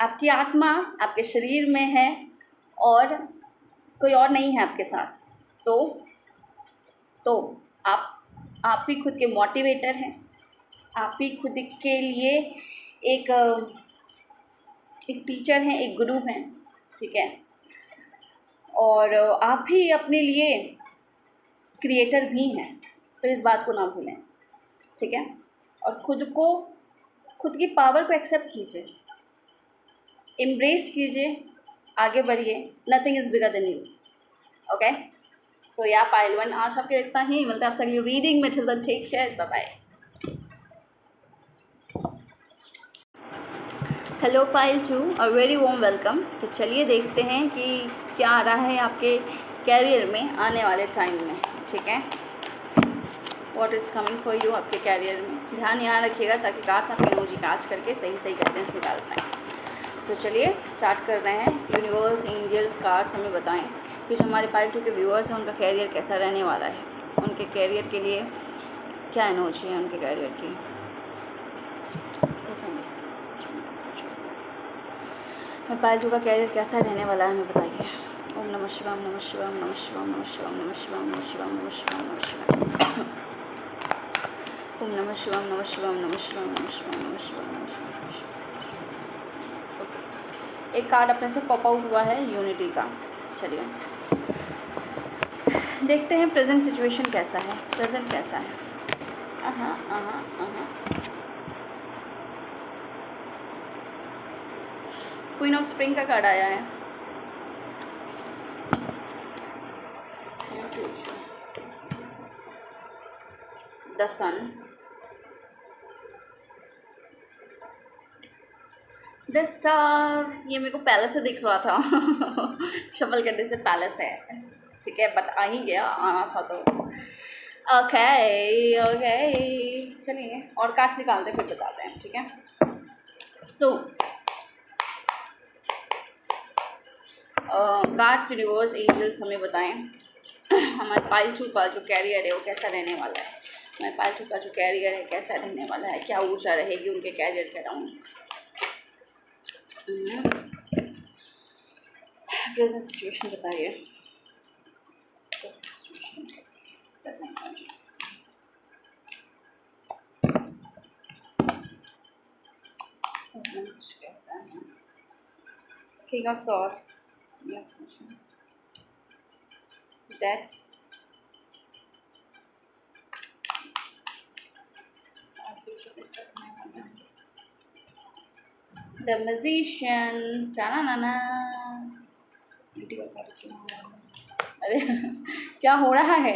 आपकी आत्मा आपके शरीर में है और कोई और नहीं है आपके साथ। तो आप ही खुद के मोटिवेटर हैं, आप ही खुद के लिए एक टीचर हैं, एक गुरु हैं, ठीक है। और आप ही अपने लिए क्रिएटर भी हैं, तो इस बात को ना भूलें, ठीक है। और खुद की पावर को एक्सेप्ट कीजिए, एम्ब्रेस कीजिए, आगे बढ़िए। Nothing is bigger than you, okay, so या पाइल 1 आज आपके इतना ही, मिलता है आप सभी रीडिंग में। Children take care, bye bye. Hello pile 2, a very warm welcome. तो चलिए देखते हैं कि क्या आ रहा है आपके कैरियर में आने वाले टाइम में, ठीक है। What is coming for you आपके कैरियर में, ध्यान यहाँ रखिएगा ताकि कार्ड्स आपके एनर्जी काज करके सही सही गाइडेंस निकाल पाएँ। तो चलिए स्टार्ट कर रहे हैं। यूनिवर्स, एंजल्स, कार्ड्स हमें बताएं कि जो हमारे पाइल 2 के व्यूअर्स हैं उनका कैरियर कैसा रहने वाला है, उनके कैरियर के लिए क्या एनर्जी है उनके कैरियर की। पाइल 2 का कैरियर कैसा रहने वाला है हमें बताइए। ओम नमः शिवाय, नमः शिवाय, नमः शिवाय, नमः शिवाय, नमः शिवाय, नमः शिवाय, नमः शिवाय, नमः शिवाय। ओम नमः शिवाय, नमः शिवाय, नमः शिवाय, नमः शिवाय, नमः शिवाय, नमः शिवाय। एक कार्ड अपने से पॉप आउट हुआ है यूनिटी का। चलिए देखते हैं प्रेजेंट सिचुएशन कैसा है, प्रेजेंट कैसा है। क्वीन ऑफ स्प्रिंग का कार्ड आया है। द सन, द स्टार, ये मेरे को पैलेस से दिख रहा था शफल करने से पैलेस है, ठीक है, बट आ ही गया, आना था तो। ओके ओके, चलिए और कार्ड्स निकालते फिर बताते हैं, ठीक है। सो कार्ड्स, यूनिवर्स, एंजल्स हमें बताएं हमारे पाइल 2 का जो कैरियर है वो कैसा रहने वाला है। हमारे पाइल 2 का जो कैरियर है कैसा रहने वाला है, क्या ऊर्जा रहेगी उनके कैरियर के अराउंड। प्रेजेंट सिचुएशन बताइए, प्रेजेंट सिचुएशन कैसी कैसा है। King of swords, death, the magician, टाना। अरे क्या हो रहा है,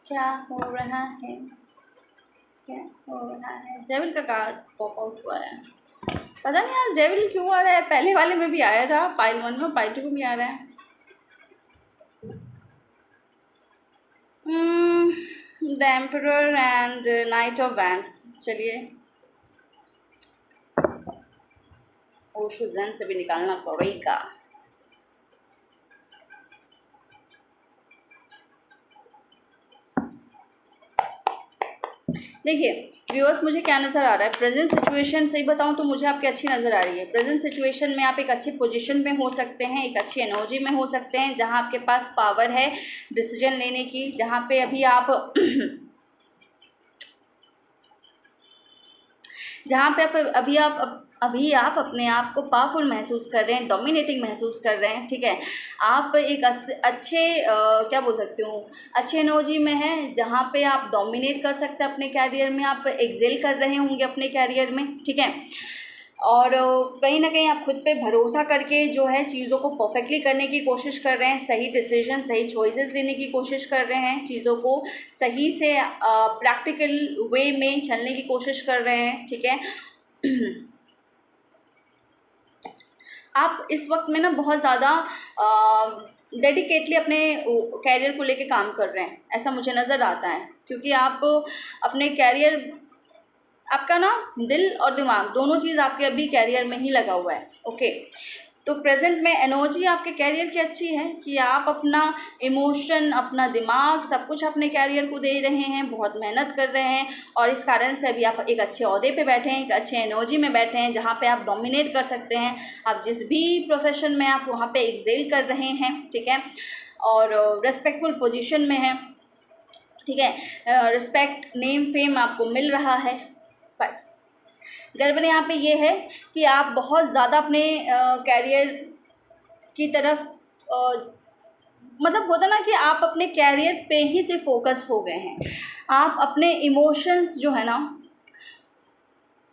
क्या हो रहा है, क्या हो रहा है। डेविल का कार्ड पॉप आउट हुआ है, पता नहीं आज डेविल क्यों आ रहा है। पहले वाले में भी आया था, पाइल 1 में, पाइल 2 में भी आ रहा है। The emperor and night of wands. चलिए ओशो ज़ेन से भी निकालना पड़ेगा। देखिए व्यूअर्स, मुझे क्या नज़र आ रहा है, प्रेजेंट सिचुएशन सही बताऊं तो मुझे आपकी अच्छी नज़र आ रही है। प्रेजेंट सिचुएशन में आप एक अच्छी पोजीशन में हो सकते हैं, एक अच्छी एनर्जी में हो सकते हैं, जहां आपके पास पावर है डिसीजन लेने की, जहां पे अभी आप जहाँ पे अभी आप अपने आप को पावरफुल महसूस कर रहे हैं, डोमिनेटिंग महसूस कर रहे हैं, ठीक है। आप एक अच्छे क्या बोल सकती हूँ, अच्छे एनर्जी में हैं, जहाँ पे आप डोमिनेट कर सकते हैं अपने कैरियर में, आप एक्सेल कर रहे होंगे अपने कैरियर में, ठीक है। और कहीं ना कहीं आप खुद पे भरोसा करके जो है चीज़ों को परफेक्टली करने की कोशिश कर रहे हैं, सही डिसीजन, सही चॉइसेस लेने की कोशिश कर रहे हैं, चीज़ों को सही से प्रैक्टिकल वे में चलने की कोशिश कर रहे हैं, ठीक है। आप इस वक्त में ना बहुत ज़्यादा डेडिकेटली अपने कैरियर को लेके काम कर रहे हैं, ऐसा मुझे नज़र आता है, क्योंकि आप अपने कैरियर, आपका ना दिल और दिमाग दोनों चीज़ आपके अभी कैरियर में ही लगा हुआ है, ओके। तो प्रेजेंट में एनर्जी आपके कैरियर की अच्छी है कि आप अपना इमोशन, अपना दिमाग, सब कुछ अपने कैरियर को दे रहे हैं, बहुत मेहनत कर रहे हैं, और इस कारण से अभी आप एक अच्छे ओहदे पे बैठे हैं, एक अच्छे एनर्जी में बैठे हैं, जहाँ पे आप डोमिनेट कर सकते हैं। आप जिस भी प्रोफेशन में आप वहाँ पे एक्सेल कर रहे हैं, ठीक है, और रेस्पेक्टफुल पोजीशन में हैं, ठीक है। रिस्पेक्ट, नेम, फेम आपको मिल रहा है। गर्व यहाँ पे ये है कि आप बहुत ज़्यादा अपने कैरियर की तरफ मतलब होता ना कि आप अपने कैरियर पे ही से फोकस हो गए हैं। आप अपने इमोशंस जो है ना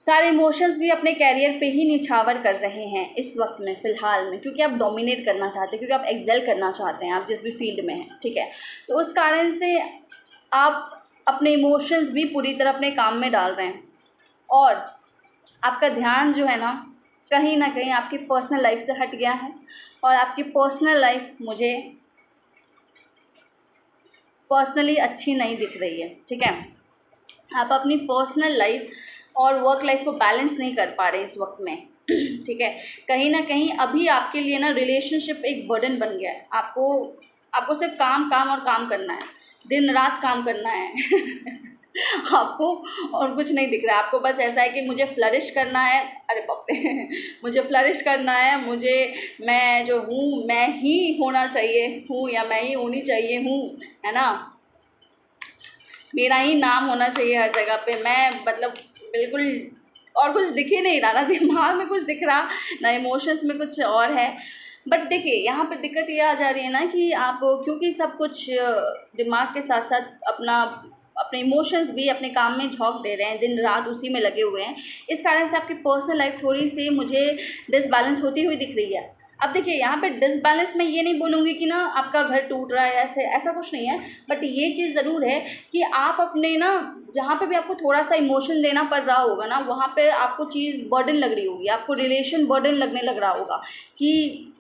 सारे इमोशंस भी अपने कैरियर पे ही निछावर कर रहे हैं इस वक्त में फ़िलहाल में, क्योंकि आप डोमिनेट करना चाहते हैं, क्योंकि आप एक्सेल करना चाहते हैं, आप जिस भी फील्ड में हैं, ठीक है। तो उस कारण से आप अपने इमोशंस भी पूरी तरह अपने काम में डाल रहे हैं, और आपका ध्यान जो है ना कहीं आपकी पर्सनल लाइफ से हट गया है, और आपकी पर्सनल लाइफ मुझे पर्सनली अच्छी नहीं दिख रही है, ठीक है। आप अपनी पर्सनल लाइफ और वर्क लाइफ को बैलेंस नहीं कर पा रहे इस वक्त में, ठीक है। कहीं ना कहीं अभी आपके लिए ना रिलेशनशिप एक बर्डन बन गया है। आपको सिर्फ काम काम और काम करना है, दिन रात काम करना है आपको और कुछ नहीं दिख रहा है। आपको बस ऐसा है कि मुझे फ्लरिश करना है, अरे बाप रे मुझे फ्लरिश करना है, मैं जो हूँ मैं ही होना चाहिए हूँ, या मैं ही होनी चाहिए हूँ, है ना। मेरा ही नाम होना चाहिए हर जगह पे। मैं मतलब बिल्कुल और कुछ दिख ही नहीं रहा ना, दिमाग में कुछ दिख रहा ना, इमोशंस में कुछ और है। बट देखिए यहाँ पे दिक्कत ये आ जा रही है ना कि आप क्योंकि सब कुछ दिमाग के साथ साथ अपने इमोशंस भी अपने काम में झोंक दे रहे हैं, दिन रात उसी में लगे हुए हैं, इस कारण से आपकी पर्सनल लाइफ थोड़ी सी मुझे डिसबैलेंस होती हुई दिख रही है। अब देखिए यहाँ पे डिसबैलेंस मैं ये नहीं बोलूँगी कि ना आपका घर टूट रहा है, ऐसा कुछ नहीं है। बट ये चीज़ ज़रूर है कि आप अपने ना जहाँ पे भी आपको थोड़ा सा इमोशन देना पड़ रहा होगा ना, वहाँ पे आपको चीज़ बर्डन लग रही होगी, आपको रिलेशन बर्डन लगने लग रहा होगा कि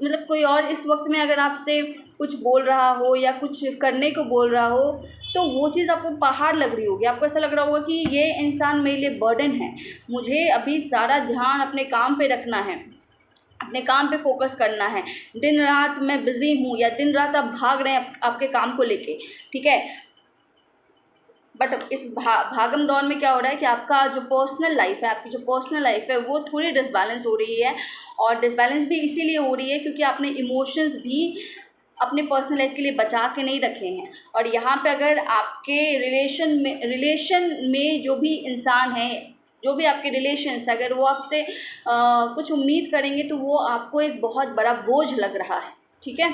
मतलब कोई और इस वक्त में अगर आपसे कुछ बोल रहा हो या कुछ करने को बोल रहा हो, तो वो चीज़ आपको पहाड़ लग रही होगी। आपको ऐसा लग रहा होगा कि ये इंसान मेरे लिए बर्डन है, मुझे अभी सारा ध्यान अपने काम पे रखना है, अपने काम पे फोकस करना है, दिन रात मैं बिज़ी हूँ, या दिन रात आप भाग रहे हैं आपके काम को लेके, ठीक है। बट इस भागम दौड़ में क्या हो रहा है कि आपका जो पर्सनल लाइफ है, आपकी जो पर्सनल लाइफ है वो थोड़ी डिसबैलेंस हो रही है, और डिसबैलेंस भी इसीलिए हो रही है क्योंकि आपने इमोशंस भी अपने पर्सनल लाइफ के लिए बचा के नहीं रखे हैं। और यहाँ पे अगर आपके रिलेशन में जो भी इंसान है, जो भी आपके रिलेशंस, अगर वो आपसे कुछ उम्मीद करेंगे तो वो आपको एक बहुत बड़ा बोझ लग रहा है, ठीक है।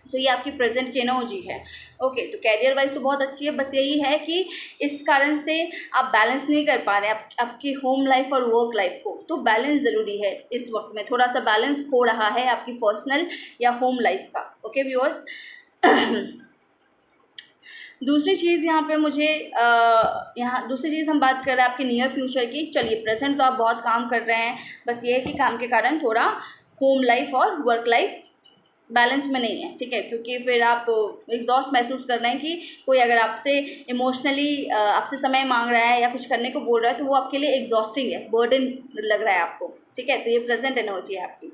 सो ये आपकी प्रेजेंट की एनर्जी है। ओके, तो कैरियर वाइज तो बहुत अच्छी है, बस यही है कि इस कारण से आप बैलेंस नहीं कर पा रहे हैं आपकी होम लाइफ और वर्क लाइफ को। तो बैलेंस ज़रूरी है इस वक्त में, थोड़ा सा बैलेंस हो रहा है आपकी पर्सनल या होम लाइफ का। ओके व्यूअर्स दूसरी चीज़ यहाँ पे मुझे दूसरी चीज़ हम बात कर रहे हैं आपके नियर फ्यूचर की। चलिए, प्रेजेंट तो आप बहुत काम कर रहे हैं, बस ये है कि काम के कारण थोड़ा होम लाइफ और वर्क लाइफ बैलेंस में नहीं है, ठीक है। क्योंकि फिर आप एग्जॉस्ट महसूस कर रहे हैं कि कोई अगर आपसे इमोशनली आपसे समय मांग रहा है या कुछ करने को बोल रहा है तो वो आपके लिए एग्जॉस्टिंग है, बर्डन लग रहा है आपको, ठीक है। तो ये प्रेजेंट एनर्जी है आपकी।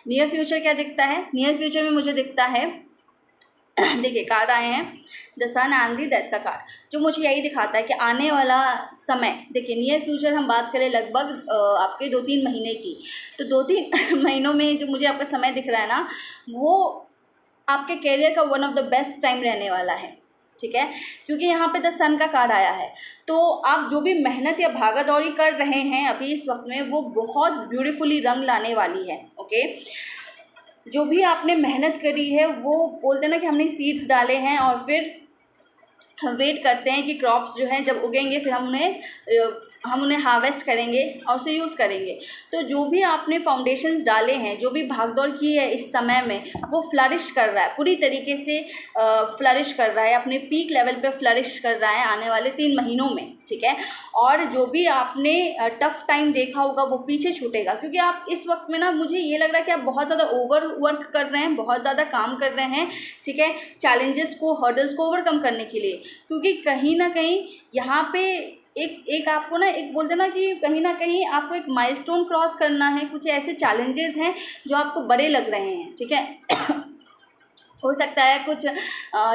नियर फ्यूचर क्या दिखता है? नियर फ्यूचर में मुझे दिखता है देखिए, कार्ड आए हैं the sun and the death का कार्ड, जो मुझे यही दिखाता है कि आने वाला समय, देखिए नियर फ्यूचर हम बात करें लगभग आपके 2-3 महीने की, तो 2-3 महीनों में जो मुझे आपका समय दिख रहा है ना, वो आपके कैरियर का one of the best time रहने वाला है, ठीक है। क्योंकि यहाँ पे द सन का कार्ड आया है, तो आप जो भी मेहनत या भागा दौड़ी कर रहे हैं अभी इस वक्त में, वो बहुत ब्यूटीफुली रंग लाने वाली है। ओके, जो भी आपने मेहनत करी है, वो बोलते हैं ना कि हमने सीड्स डाले हैं और फिर हम वेट करते हैं कि क्रॉप्स जो हैं जब उगेंगे फिर हम उन्हें हार्वेस्ट करेंगे और उसे यूज़ करेंगे। तो जो भी आपने फाउंडेशंस डाले हैं, जो भी भागदौड़ की है इस समय में, वो फ्लरिश कर रहा है, पूरी तरीके से फ्लरिश कर रहा है, अपने पीक लेवल पे फ्लरिश कर रहा है आने वाले 3 महीनों में, ठीक है। और जो भी आपने टफ़ टाइम देखा होगा वो पीछे छूटेगा, क्योंकि आप इस वक्त में ना, मुझे ये लग रहा है कि आप बहुत ज़्यादा ओवर वर्क कर रहे हैं, बहुत ज़्यादा काम कर रहे हैं, ठीक है, चैलेंजेस को, हर्डल्स को ओवरकम करने के लिए। क्योंकि कहीं ना कहीं यहाँ पे एक आपको ना, एक बोलते ना कि कहीं ना कहीं आपको एक माइलस्टोन क्रॉस करना है, कुछ ऐसे चैलेंजेस हैं जो आपको बड़े लग रहे हैं, ठीक है। हो सकता है कुछ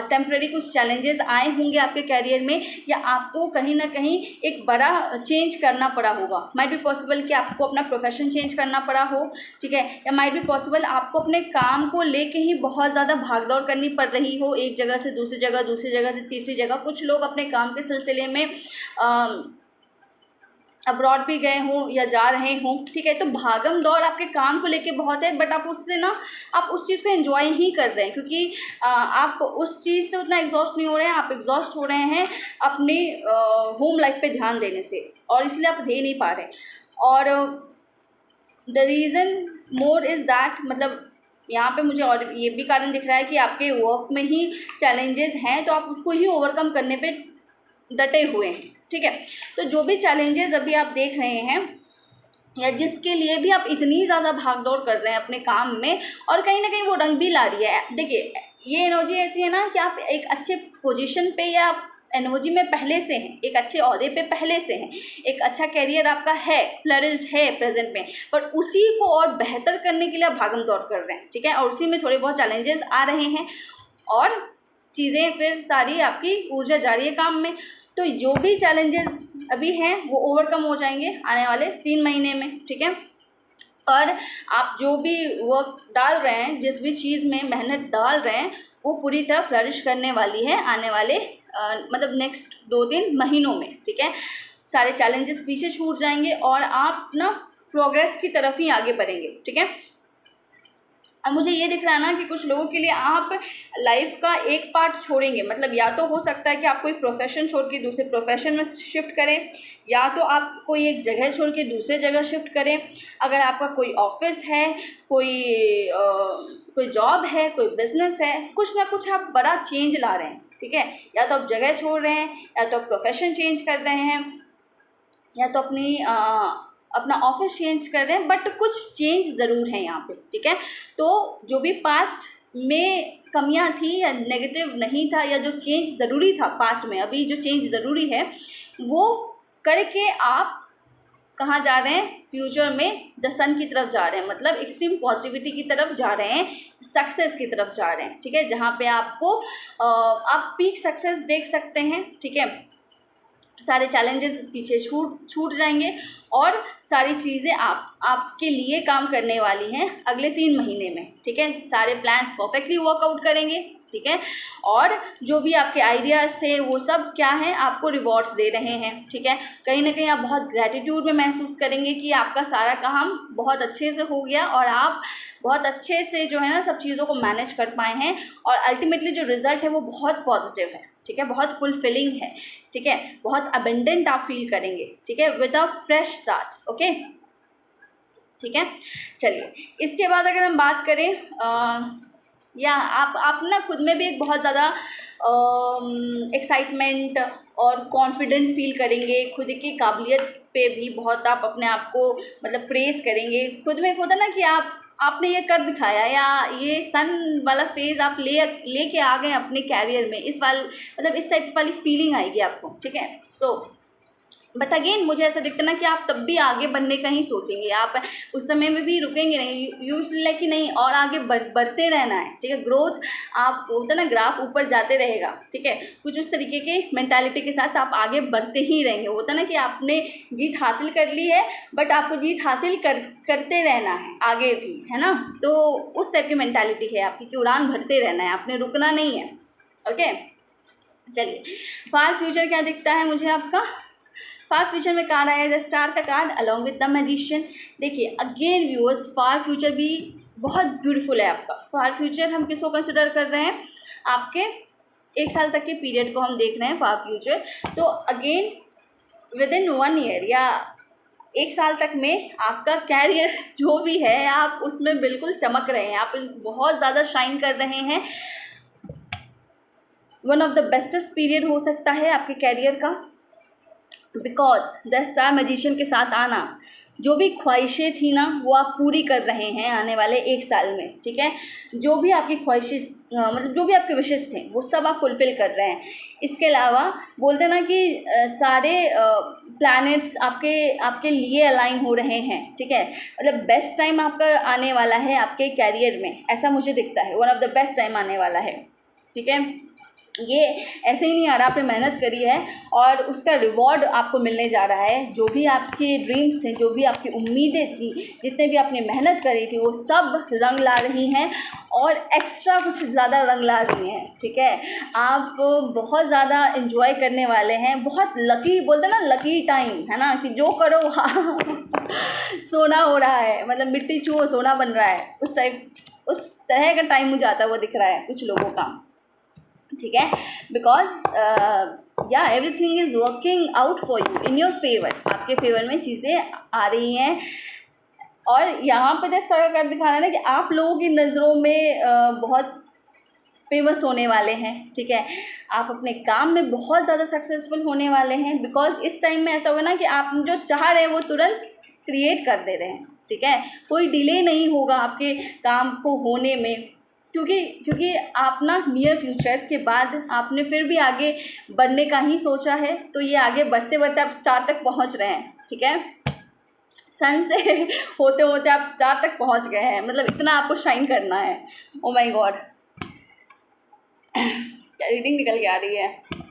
टेम्प्रेरी कुछ चैलेंजेस आए होंगे आपके कैरियर में, या आपको कहीं ना कहीं एक बड़ा चेंज करना पड़ा होगा। माइट बी पॉसिबल कि आपको अपना प्रोफेशन चेंज करना पड़ा हो, ठीक है, या माइट बी पॉसिबल आपको अपने काम को लेके ही बहुत ज़्यादा भागदौड़ करनी पड़ रही हो, एक जगह से दूसरी जगह, दूसरी जगह से तीसरी जगह। कुछ लोग अपने काम के सिलसिले में अब्रॉड भी गए हों या जा रहे हों, ठीक है, तो भागम दौड़ आपके काम को लेके बहुत है, बट आप उससे ना आप उस चीज़ को एंजॉय ही कर रहे हैं, क्योंकि आप उस चीज़ से उतना एग्जॉस्ट नहीं हो रहे हैं, आप एग्जॉस्ट हो रहे हैं अपने होम लाइफ पे ध्यान देने से, और इसलिए आप दे नहीं पा रहे। और the reason more is that, मतलब यहाँ पे मुझे और ये भी कारण दिख रहा है कि आपके वर्क में ही चैलेंजेस हैं, तो आप उसको ही ओवरकम करने पे डटे हुए हैं, ठीक है। तो जो भी चैलेंजेस अभी आप देख रहे हैं या जिसके लिए भी आप इतनी ज़्यादा भाग दौड़ कर रहे हैं अपने काम में, और कहीं ना कहीं वो रंग भी ला रही है। देखिए, ये एनर्जी ऐसी है ना कि आप एक अच्छे पोजीशन पे या एनर्जी में पहले से हैं, एक अच्छे ओहदे पे पहले से हैं, एक अच्छा कैरियर आपका है, फ्लरिश्ड है प्रेजेंट में, पर उसी को और बेहतर करने के लिए आप भागम दौड़ कर रहे हैं, ठीक है। और उसी में थोड़े बहुत चैलेंजेस आ रहे हैं और चीज़ें फिर सारी आपकी ऊर्जा जा रही है काम में। तो जो भी चैलेंजेस अभी हैं वो ओवरकम हो जाएंगे आने वाले 3 महीने में, ठीक है। और आप जो भी वर्क डाल रहे हैं, जिस भी चीज़ में मेहनत डाल रहे हैं, वो पूरी तरह फ्लरिश करने वाली है आने वाले मतलब नेक्स्ट 2-3 महीनों में, ठीक है। सारे चैलेंजेस पीछे छूट जाएंगे और आप ना प्रोग्रेस की तरफ ही आगे बढ़ेंगे, ठीक है। अब मुझे ये दिख रहा है ना कि कुछ लोगों के लिए आप लाइफ का एक पार्ट छोड़ेंगे, मतलब या तो हो सकता है कि आप कोई प्रोफेशन छोड़ के दूसरे प्रोफेशन में शिफ्ट करें, या तो आप कोई एक जगह छोड़ के दूसरे जगह शिफ्ट करें। अगर आपका कोई ऑफिस है, कोई जॉब है, कोई बिजनेस है, कुछ ना कुछ आप बड़ा चेंज ला रहे हैं, ठीक है। या तो आप जगह छोड़ रहे हैं, या तो आप प्रोफेशन चेंज कर रहे हैं, या तो अपना ऑफिस चेंज कर रहे हैं, बट कुछ चेंज ज़रूर है यहाँ पे, ठीक है। तो जो भी पास्ट में कमियाँ थी या नेगेटिव नहीं था, या जो चेंज ज़रूरी था पास्ट में, अभी जो चेंज ज़रूरी है वो करके आप कहाँ जा रहे हैं, फ्यूचर में द सन की तरफ जा रहे हैं, मतलब एक्सट्रीम पॉजिटिविटी की तरफ जा रहे हैं, सक्सेस की तरफ जा रहे हैं, ठीक है। जहाँ पे आपको आप पीक सक्सेस देख सकते हैं, ठीक है। सारे चैलेंजेस पीछे छूट जाएंगे और सारी चीज़ें आपके लिए काम करने वाली हैं अगले 3 महीने में, ठीक है। सारे प्लान्स परफेक्टली वर्कआउट करेंगे, ठीक है। और जो भी आपके आइडियाज़ थे वो सब क्या है, आपको रिवॉर्ड्स दे रहे हैं, ठीक है। कहीं ना कहीं आप बहुत ग्रैटिट्यूड में महसूस करेंगे कि आपका सारा काम बहुत अच्छे से हो गया और आप बहुत अच्छे से जो है ना सब चीज़ों को मैनेज कर पाए हैं, और अल्टीमेटली जो रिज़ल्ट है वो बहुत पॉजिटिव है, ठीक है, बहुत फुलफिलिंग है, ठीक है, बहुत अबेंडेंट आप फील करेंगे, ठीक है, with a fresh start, okay, ठीक है। चलिए, इसके बाद अगर हम बात करें या आप ना खुद में भी एक बहुत ज़्यादा एक्साइटमेंट और कॉन्फिडेंट फील करेंगे, खुद की काबिलियत पे भी बहुत आप अपने आप को मतलब प्रेज़ करेंगे, खुद में एक होता ना कि आपने ये कर दिखाया, या ये सन वाला फेज़ आप लेके आ गए अपने कैरियर में, मतलब इस टाइप वाली फीलिंग आएगी आपको, ठीक है। सो बट अगेन मुझे ऐसा दिखता ना कि आप तब भी आगे बढ़ने का ही सोचेंगे, आप उस समय में भी रुकेंगे नहीं, यू फील लाइक कि नहीं और आगे बढ़ते रहना है, ठीक है। ग्रोथ आप होता ना, ग्राफ ऊपर जाते रहेगा, ठीक है। कुछ उस तरीके के मेंटालिटी के साथ आप आगे बढ़ते ही रहेंगे, होता ना कि आपने जीत हासिल कर ली है बट आपको जीत हासिल करते रहना है आगे भी, है ना। तो उस टाइप की मेंटालिटी है आपकी कि उड़ान भरते रहना है, आपने रुकना नहीं है, ओके। चलिए, फार फ्यूचर क्या दिखता है मुझे आपका। फार फ्यूचर में कार्ड आया द स्टार का card along with the magician. देखिए अगेन व्यूअर्स, फार फ्यूचर भी बहुत ब्यूटीफुल है आपका। फार फ्यूचर हम किसको कंसिडर कर रहे हैं, आपके 1 साल तक के पीरियड को हम देख रहे हैं फार फ्यूचर। तो अगेन विद इन 1 ईयर या 1 साल तक में आपका कैरियर जो भी है आप उसमें बिल्कुल चमक रहे हैं, आप बहुत ज़्यादा शाइन कर रहे हैं। One of the bestest period हो सकता है आपके कैरियर का, बिकॉज द स्टार मैजिशियन के साथ आना, जो भी ख्वाहिशें थी ना वो आप पूरी कर रहे हैं आने वाले 1 साल में, ठीक है। जो भी आपकी ख्वाहिशें मतलब जो भी आपके विशेस थे वो सब आप फुलफ़िल कर रहे हैं। इसके अलावा बोलते ना कि सारे प्लैनेट्स आपके लिए अलाइन हो रहे हैं, ठीक है। मतलब बेस्ट टाइम आपका आने वाला है आपके कैरियर में, ऐसा मुझे दिखता है। One of the best time आने वाला है, ठीक है। ये ऐसे ही नहीं आ रहा, आपने मेहनत करी है और उसका रिवॉर्ड आपको मिलने जा रहा है। जो भी आपके ड्रीम्स थे, जो भी आपकी उम्मीदें थी, जितने भी आपने मेहनत करी थी, वो सब रंग ला रही हैं और एक्स्ट्रा कुछ ज़्यादा रंग ला रही हैं। ठीक है, आप बहुत ज़्यादा इन्जॉय करने वाले हैं। बहुत लकी, बोलते हैं ना लकी टाइम, है ना, कि जो करो सोना हो रहा है, मतलब मिट्टी छुओ सोना बन रहा है, उस तरह का टाइम मुझे आता है, वो दिख रहा है कुछ लोगों का। ठीक है, बिकॉज या everything is working out for you in your favour. आपके फेवर में चीज़ें आ रही हैं और यहाँ पे जैसे कर दिखा रहा है ना कि आप लोगों की नज़रों में बहुत फेमस होने वाले हैं। ठीक है, आप अपने काम में बहुत ज़्यादा सक्सेसफुल होने वाले हैं, बिकॉज इस टाइम में ऐसा होगा ना कि आप जो चाह रहे हैं वो तुरंत क्रिएट कर दे रहे हैं। ठीक है, कोई डिले नहीं होगा आपके काम को होने में, क्योंकि आप ना नियर फ्यूचर के बाद आपने फिर भी आगे बढ़ने का ही सोचा है, तो ये आगे बढ़ते बढ़ते आप स्टार तक पहुंच रहे हैं। ठीक है, सन से होते होते आप स्टार तक पहुंच गए हैं, मतलब इतना आपको शाइन करना है। ओ माय गॉड, क्या रीडिंग निकल के आ रही है।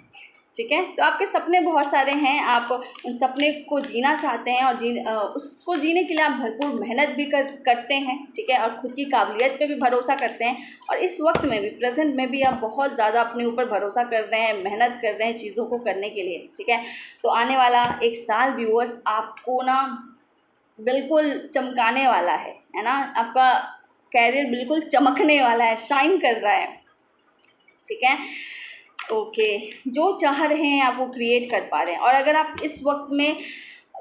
ठीक है, तो आपके सपने बहुत सारे हैं, आप उन सपने को जीना चाहते हैं और उसको जीने के लिए आप भरपूर मेहनत भी करते हैं। ठीक है, और खुद की काबिलियत पे भी भरोसा करते हैं और इस वक्त में भी, प्रेजेंट में भी आप बहुत ज़्यादा अपने ऊपर भरोसा कर रहे हैं, मेहनत कर रहे हैं चीज़ों को करने के लिए। ठीक है, तो आने वाला एक साल व्यूअर्स आपको ना बिल्कुल चमकाने वाला है ना, आपका कैरियर बिल्कुल चमकने वाला है, शाइन कर रहा है। ठीक है, ओके, जो चाह रहे हैं आप वो क्रिएट कर पा रहे हैं। और अगर आप इस वक्त में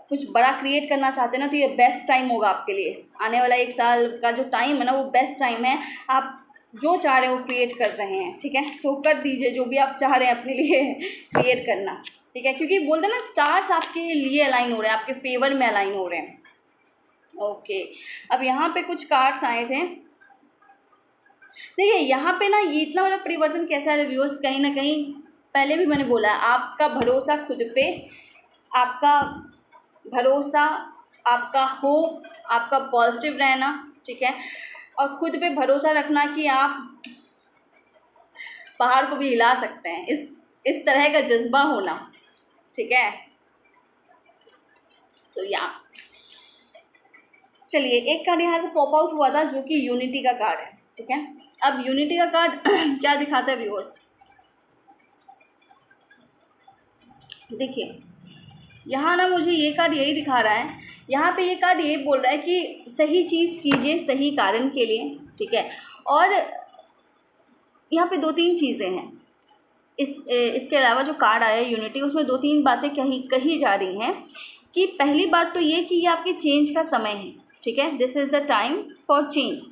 कुछ बड़ा क्रिएट करना चाहते हैं ना, तो ये बेस्ट टाइम होगा आपके लिए। आने वाला एक साल का जो टाइम है ना, वो बेस्ट टाइम है। आप जो चाह रहे हैं वो क्रिएट कर रहे हैं। ठीक है, तो कर दीजिए जो भी आप चाह रहे हैं अपने लिए क्रिएट करना। ठीक है, क्योंकि बोलते हैं ना स्टार्स आपके लिए अलाइन हो रहे हैं, आपके फेवर में अलाइन हो रहे हैं। ओके, अब यहाँ पे कुछ कार्ड्स आए थे। देखिए यहाँ पे ना ये इतना बड़ा परिवर्तन कैसा है व्यूअर्स, कहीं ना कहीं पहले भी मैंने बोला है, आपका भरोसा खुद पे, आपका भरोसा, आपका होप, आपका पॉजिटिव रहना। ठीक है, और खुद पे भरोसा रखना कि आप पहाड़ को भी हिला सकते हैं, इस तरह का जज्बा होना। ठीक है, सो या चलिए, एक कार्ड यहाँ से पॉप आउट हुआ था जो कि यूनिटी का कार्ड है। ठीक है, अब यूनिटी का कार्ड क्या दिखाता है व्यूअर्स, देखिए यहाँ ना मुझे ये कार्ड यही दिखा रहा है। यहाँ पे ये कार्ड ये बोल रहा है कि सही चीज़ कीजिए सही कारण के लिए। ठीक है, और यहाँ पे 2-3 चीज़ें हैं। इसके अलावा जो कार्ड आया है यूनिटी, उसमें 2-3 बातें कही जा रही हैं कि पहली बात तो ये कि ये आपके चेंज का समय है। ठीक है, this is the time for change.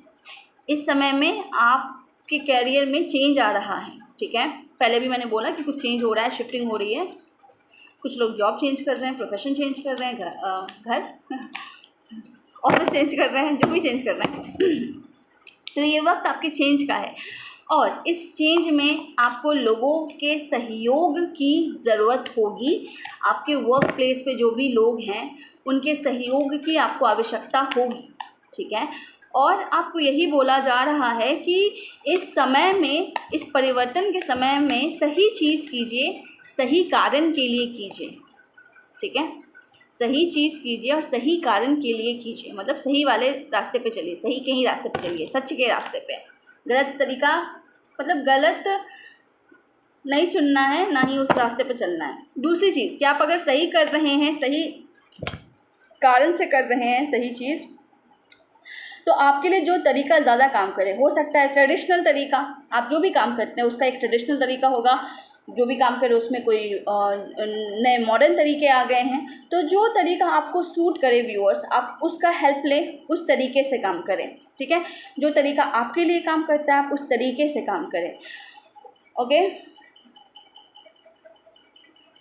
इस समय में आपके कैरियर में चेंज आ रहा है। ठीक है, पहले भी मैंने बोला कि कुछ चेंज हो रहा है, शिफ्टिंग हो रही है। कुछ लोग जॉब चेंज कर रहे हैं, प्रोफेशन चेंज कर रहे हैं, घर ऑफिस चेंज कर रहे हैं, जो भी चेंज कर रहे हैं। तो ये वक्त आपके चेंज का है और इस चेंज में आपको लोगों के सहयोग की ज़रूरत होगी। आपके वर्क प्लेस पे जो भी लोग हैं उनके सहयोग की आपको आवश्यकता होगी। ठीक है, और आपको यही बोला जा रहा है कि इस समय में, इस परिवर्तन के समय में सही चीज़ कीजिए, सही कारण के लिए कीजिए। ठीक है, सही चीज़ कीजिए और सही कारण के लिए कीजिए, मतलब सही वाले रास्ते पे चलिए, सही के ही रास्ते पे चलिए, सच के रास्ते पे। गलत तरीका, मतलब गलत नहीं चुनना है, ना ही उस रास्ते पे चलना है। दूसरी चीज़ कि आप अगर सही कर रहे हैं, सही कारण से कर रहे हैं सही चीज़, तो आपके लिए जो तरीका ज़्यादा काम करे, हो सकता है ट्रेडिशनल तरीका, आप जो भी काम करते हैं उसका एक ट्रेडिशनल तरीका होगा, जो भी काम करे उसमें कोई नए मॉडर्न तरीके आ गए हैं। तो जो तरीका आपको सूट करे व्यूअर्स, आप उसका हेल्प लें, उस तरीके से काम करें। ठीक है, जो तरीका आपके लिए काम करता है आप उस तरीके से काम करें। ओके,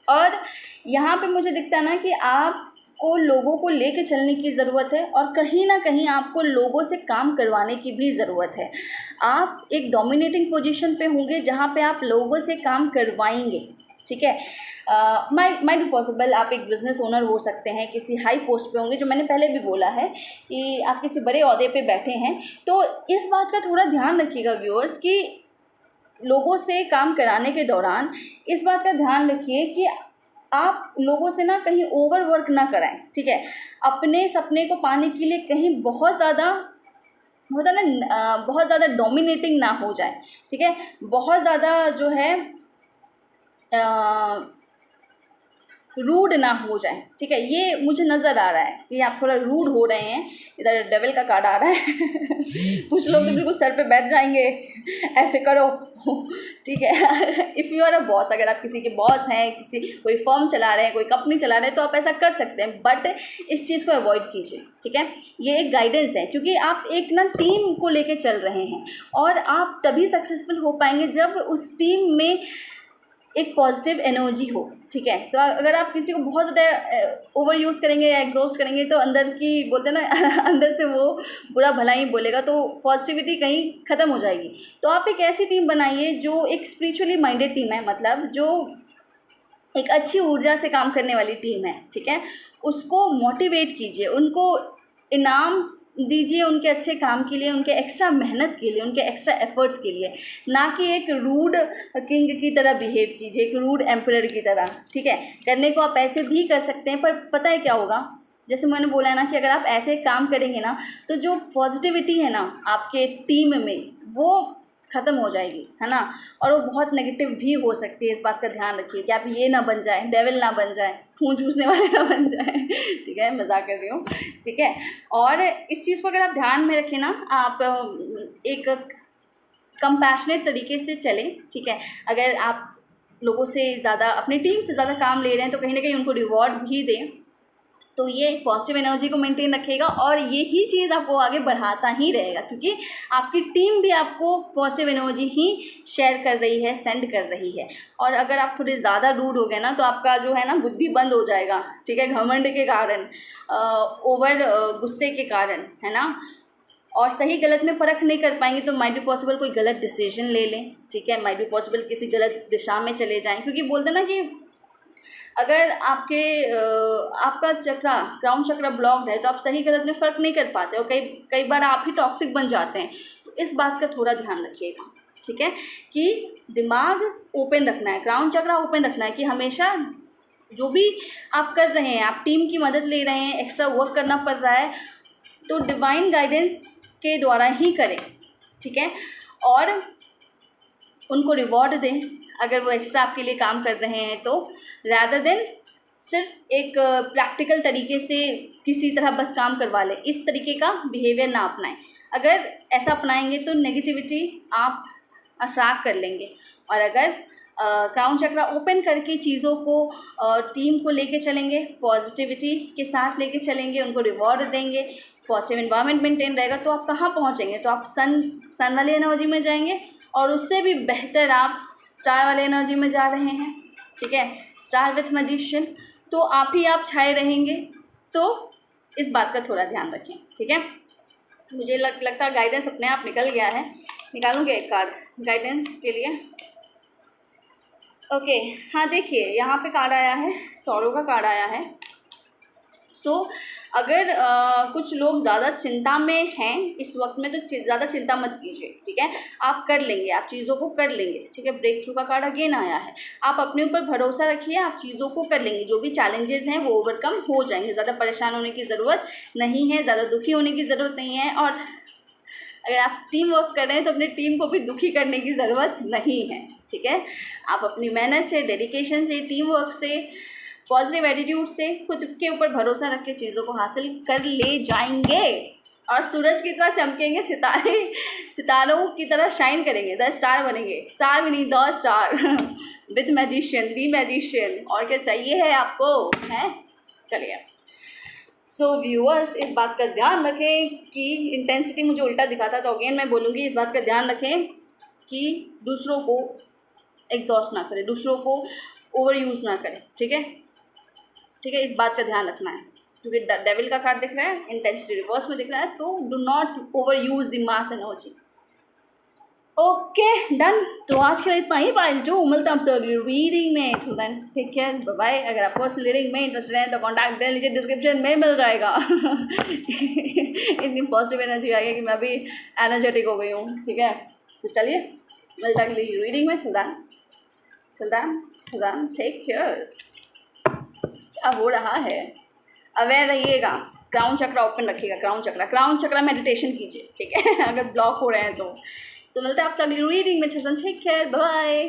और यहाँ पे मुझे दिखता है ना कि आपको लोगों को लेके चलने की ज़रूरत है और कहीं ना कहीं आपको लोगों से काम करवाने की भी ज़रूरत है। आप एक डोमिनेटिंग पोजीशन पे होंगे जहाँ पे आप लोगों से काम करवाएंगे। ठीक है, माइट बी पॉसिबल आप एक बिज़नेस ओनर हो सकते हैं, किसी हाई पोस्ट पे होंगे, जो मैंने पहले भी बोला है कि आप किसी बड़े ओहदे पे बैठे हैं। तो इस बात का थोड़ा ध्यान रखिएगा व्यूअर्स कि लोगों से काम कराने के दौरान इस बात का ध्यान रखिए कि आप लोगों से ना कहीं ओवर वर्क ना कराएं, ठीक है। अपने सपने को पाने के लिए कहीं बहुत ज़्यादा होता ना, बहुत ज़्यादा डोमिनेटिंग ना हो जाए, ठीक है। बहुत ज़्यादा जो है रूड ना हो जाए, ठीक है। ये मुझे नज़र आ रहा है कि आप थोड़ा रूड हो रहे हैं। इधर डेविल का कार्ड आ रहा है कुछ लोग तो बिल्कुल सर पे बैठ जाएंगे, ऐसे करो ठीक है। If you are a boss, अगर आप किसी के बॉस हैं, किसी कोई फर्म चला रहे हैं, कोई कंपनी चला रहे हैं, तो आप ऐसा कर सकते हैं, बट इस चीज़ को अवॉइड कीजिए, ठीक है। ये एक गाइडेंस है, क्योंकि आप एक ना टीम को लेके चल रहे हैं, और आप तभी सक्सेसफुल हो पाएंगे जब उस टीम में एक पॉजिटिव एनर्जी हो, ठीक है। तो अगर आप किसी को बहुत ज़्यादा ओवर यूज़ करेंगे या एग्जॉस्ट करेंगे, तो अंदर की बोलते हैं ना अंदर से वो बुरा भला ही बोलेगा, तो पॉजिटिविटी कहीं ख़त्म हो जाएगी। तो आप एक ऐसी टीम बनाइए जो एक स्पिरिचुअली माइंडेड टीम है, मतलब जो एक अच्छी ऊर्जा से काम करने वाली टीम है, ठीक है। उसको मोटिवेट कीजिए, उनको इनाम दीजिए उनके अच्छे काम के लिए, उनके एक्स्ट्रा मेहनत के लिए, उनके एक्स्ट्रा एफर्ट्स के लिए, ना कि एक रूड किंग की तरह बिहेव कीजिए, एक रूड एम्परर की तरह, ठीक है। करने को आप ऐसे भी कर सकते हैं, पर पता है क्या होगा, जैसे मैंने बोला है ना कि अगर आप ऐसे काम करेंगे ना, तो जो पॉजिटिविटी है ना आपके टीम में, वो ख़त्म हो जाएगी, है ना। और वो बहुत नेगेटिव भी हो सकती है। इस बात का ध्यान रखिए कि आप ये ना बन जाए, डेविल ना बन जाए, खून चूसने वाले ना बन जाए ठीक है, मजाक कर रही हूँ, ठीक है। और इस चीज़ को अगर आप ध्यान में रखें ना, आप एक कंपैशनेट तरीके से चलें, ठीक है। अगर आप लोगों से ज़्यादा, अपनी टीम से ज़्यादा काम ले रहे हैं, तो कहीं ना कहीं उनको रिवॉर्ड भी दें, तो ये पॉजिटिव एनर्जी को मेंटेन रखेगा, और यही चीज़ आपको आगे बढ़ाता ही रहेगा, क्योंकि आपकी टीम भी आपको पॉजिटिव एनर्जी ही शेयर कर रही है, सेंड कर रही है। और अगर आप थोड़े ज़्यादा रूड हो गए ना, तो आपका जो है ना बुद्धि बंद हो जाएगा, ठीक है, घमंड के कारण, ओवर गुस्से के कारण, है ना। और सही गलत में फ़र्क नहीं कर पाएंगे, तो माइट बी पॉसिबल कोई गलत डिसीजन ले लें, ठीक है। माइट बी पॉसिबल किसी गलत दिशा में चले जाएं, क्योंकि बोलते ना कि अगर आपका चक्रा, क्राउन चक्रा ब्लॉक्ड है, तो आप सही गलत में फ़र्क नहीं कर पाते, और कई बार आप ही टॉक्सिक बन जाते हैं। तो इस बात का थोड़ा ध्यान रखिएगा, ठीक है, कि दिमाग ओपन रखना है, क्राउन चक्रा ओपन रखना है, कि हमेशा जो भी आप कर रहे हैं, आप टीम की मदद ले रहे हैं, एक्स्ट्रा वर्क करना पड़ रहा है, तो डिवाइन गाइडेंस के द्वारा ही करें, ठीक है। और उनको रिवॉर्ड दें अगर वो एक्स्ट्रा आपके लिए काम कर रहे हैं, तो रैदर देन सिर्फ एक प्रैक्टिकल तरीके से किसी तरह बस काम करवा लें, इस तरीके का बिहेवियर ना अपनाएं। अगर ऐसा अपनाएंगे तो नेगेटिविटी आप अट्रैक्ट कर लेंगे। और अगर क्राउन चक्रा ओपन करके चीज़ों को, टीम को लेके चलेंगे, पॉजिटिविटी के साथ लेके चलेंगे, उनको रिवॉर्ड देंगे, पॉजिटिव एनवायरनमेंट मेंटेन रहेगा, तो आप कहाँ पहुँचेंगे, तो आप सन वाली एनर्जी में जाएंगे, और उससे भी बेहतर आप स्टार वाले एनर्जी में जा रहे हैं, ठीक है, स्टार विथ मैजिशियन, तो आप ही आप छाए रहेंगे। तो इस बात का थोड़ा ध्यान रखें, ठीक है। मुझे लगता है गाइडेंस अपने आप निकल गया है, निकालूंगे एक कार्ड गाइडेंस के लिए। ओके, हाँ देखिए यहाँ पे कार्ड आया है, सौरों का कार्ड आया है। तो अगर कुछ लोग ज़्यादा चिंता में हैं इस वक्त में, तो ज़्यादा चिंता मत कीजिए, ठीक है। आप कर लेंगे, आप चीज़ों को कर लेंगे, ठीक है। ब्रेक थ्रू का कार्ड अगेन आया है। आप अपने ऊपर भरोसा रखिए, आप चीज़ों को कर लेंगे, जो भी चैलेंजेस हैं वो ओवरकम हो जाएंगे। ज़्यादा परेशान होने की ज़रूरत नहीं है, ज़्यादा दुखी होने की ज़रूरत नहीं है। और अगर आप टीम वर्क कर रहे हैं, तो अपनी टीम को भी दुखी करने की ज़रूरत नहीं है, ठीक है। आप अपनी मेहनत से, डेडिकेशन से, टीम वर्क से, पॉजिटिव एटीट्यूड से, खुद के ऊपर भरोसा रख के चीज़ों को हासिल कर ले जाएंगे, और सूरज की तरह चमकेंगे, सितारों की तरह शाइन करेंगे, द स्टार बनेंगे, स्टार भी नहीं, the star with magician, the magician. और क्या चाहिए है आपको, है। चलिए, सो व्यूअर्स, इस बात का ध्यान रखें कि इंटेंसिटी मुझे उल्टा दिखाता, तो अगेन मैं बोलूँगी, इस बात का ध्यान रखें कि दूसरों को एग्जॉस्ट ना करें, दूसरों को ओवर यूज़ ना करें, ठीक है, ठीक है। इस बात का ध्यान रखना है, क्योंकि डेविल का कार्ड दिख रहा है, इंटेंसिटी रिवर्स में दिख रहा है, तो do not over use the mass energy. Okay, done. तो आज के लिए इतना ही पाइल जो मिलता है आपसे अगली रीडिंग में। Then take care, bye bye. अगर आप पर्सनल रीडिंग में इंटरेस्टेड हैं तो कॉन्टैक्ट कर लीजिए, डिस्क्रिप्शन में मिल जाएगा इतनी पॉजिटिव एनर्जी आ गई कि मैं अभी एनर्जेटिक हो गई हूँ, ठीक है। तो चलिए, मिलता अगली रीडिंग में। Children take care. क्या हो रहा है, अवेयर रहिएगा। क्राउन चक्रा ओपन रखिएगा, क्राउन चक्रा मेडिटेशन कीजिए, ठीक है अगर ब्लॉक हो रहे हैं तो। सो मिलते हैं आपसे अगली रीडिंग में। Children take care, bye.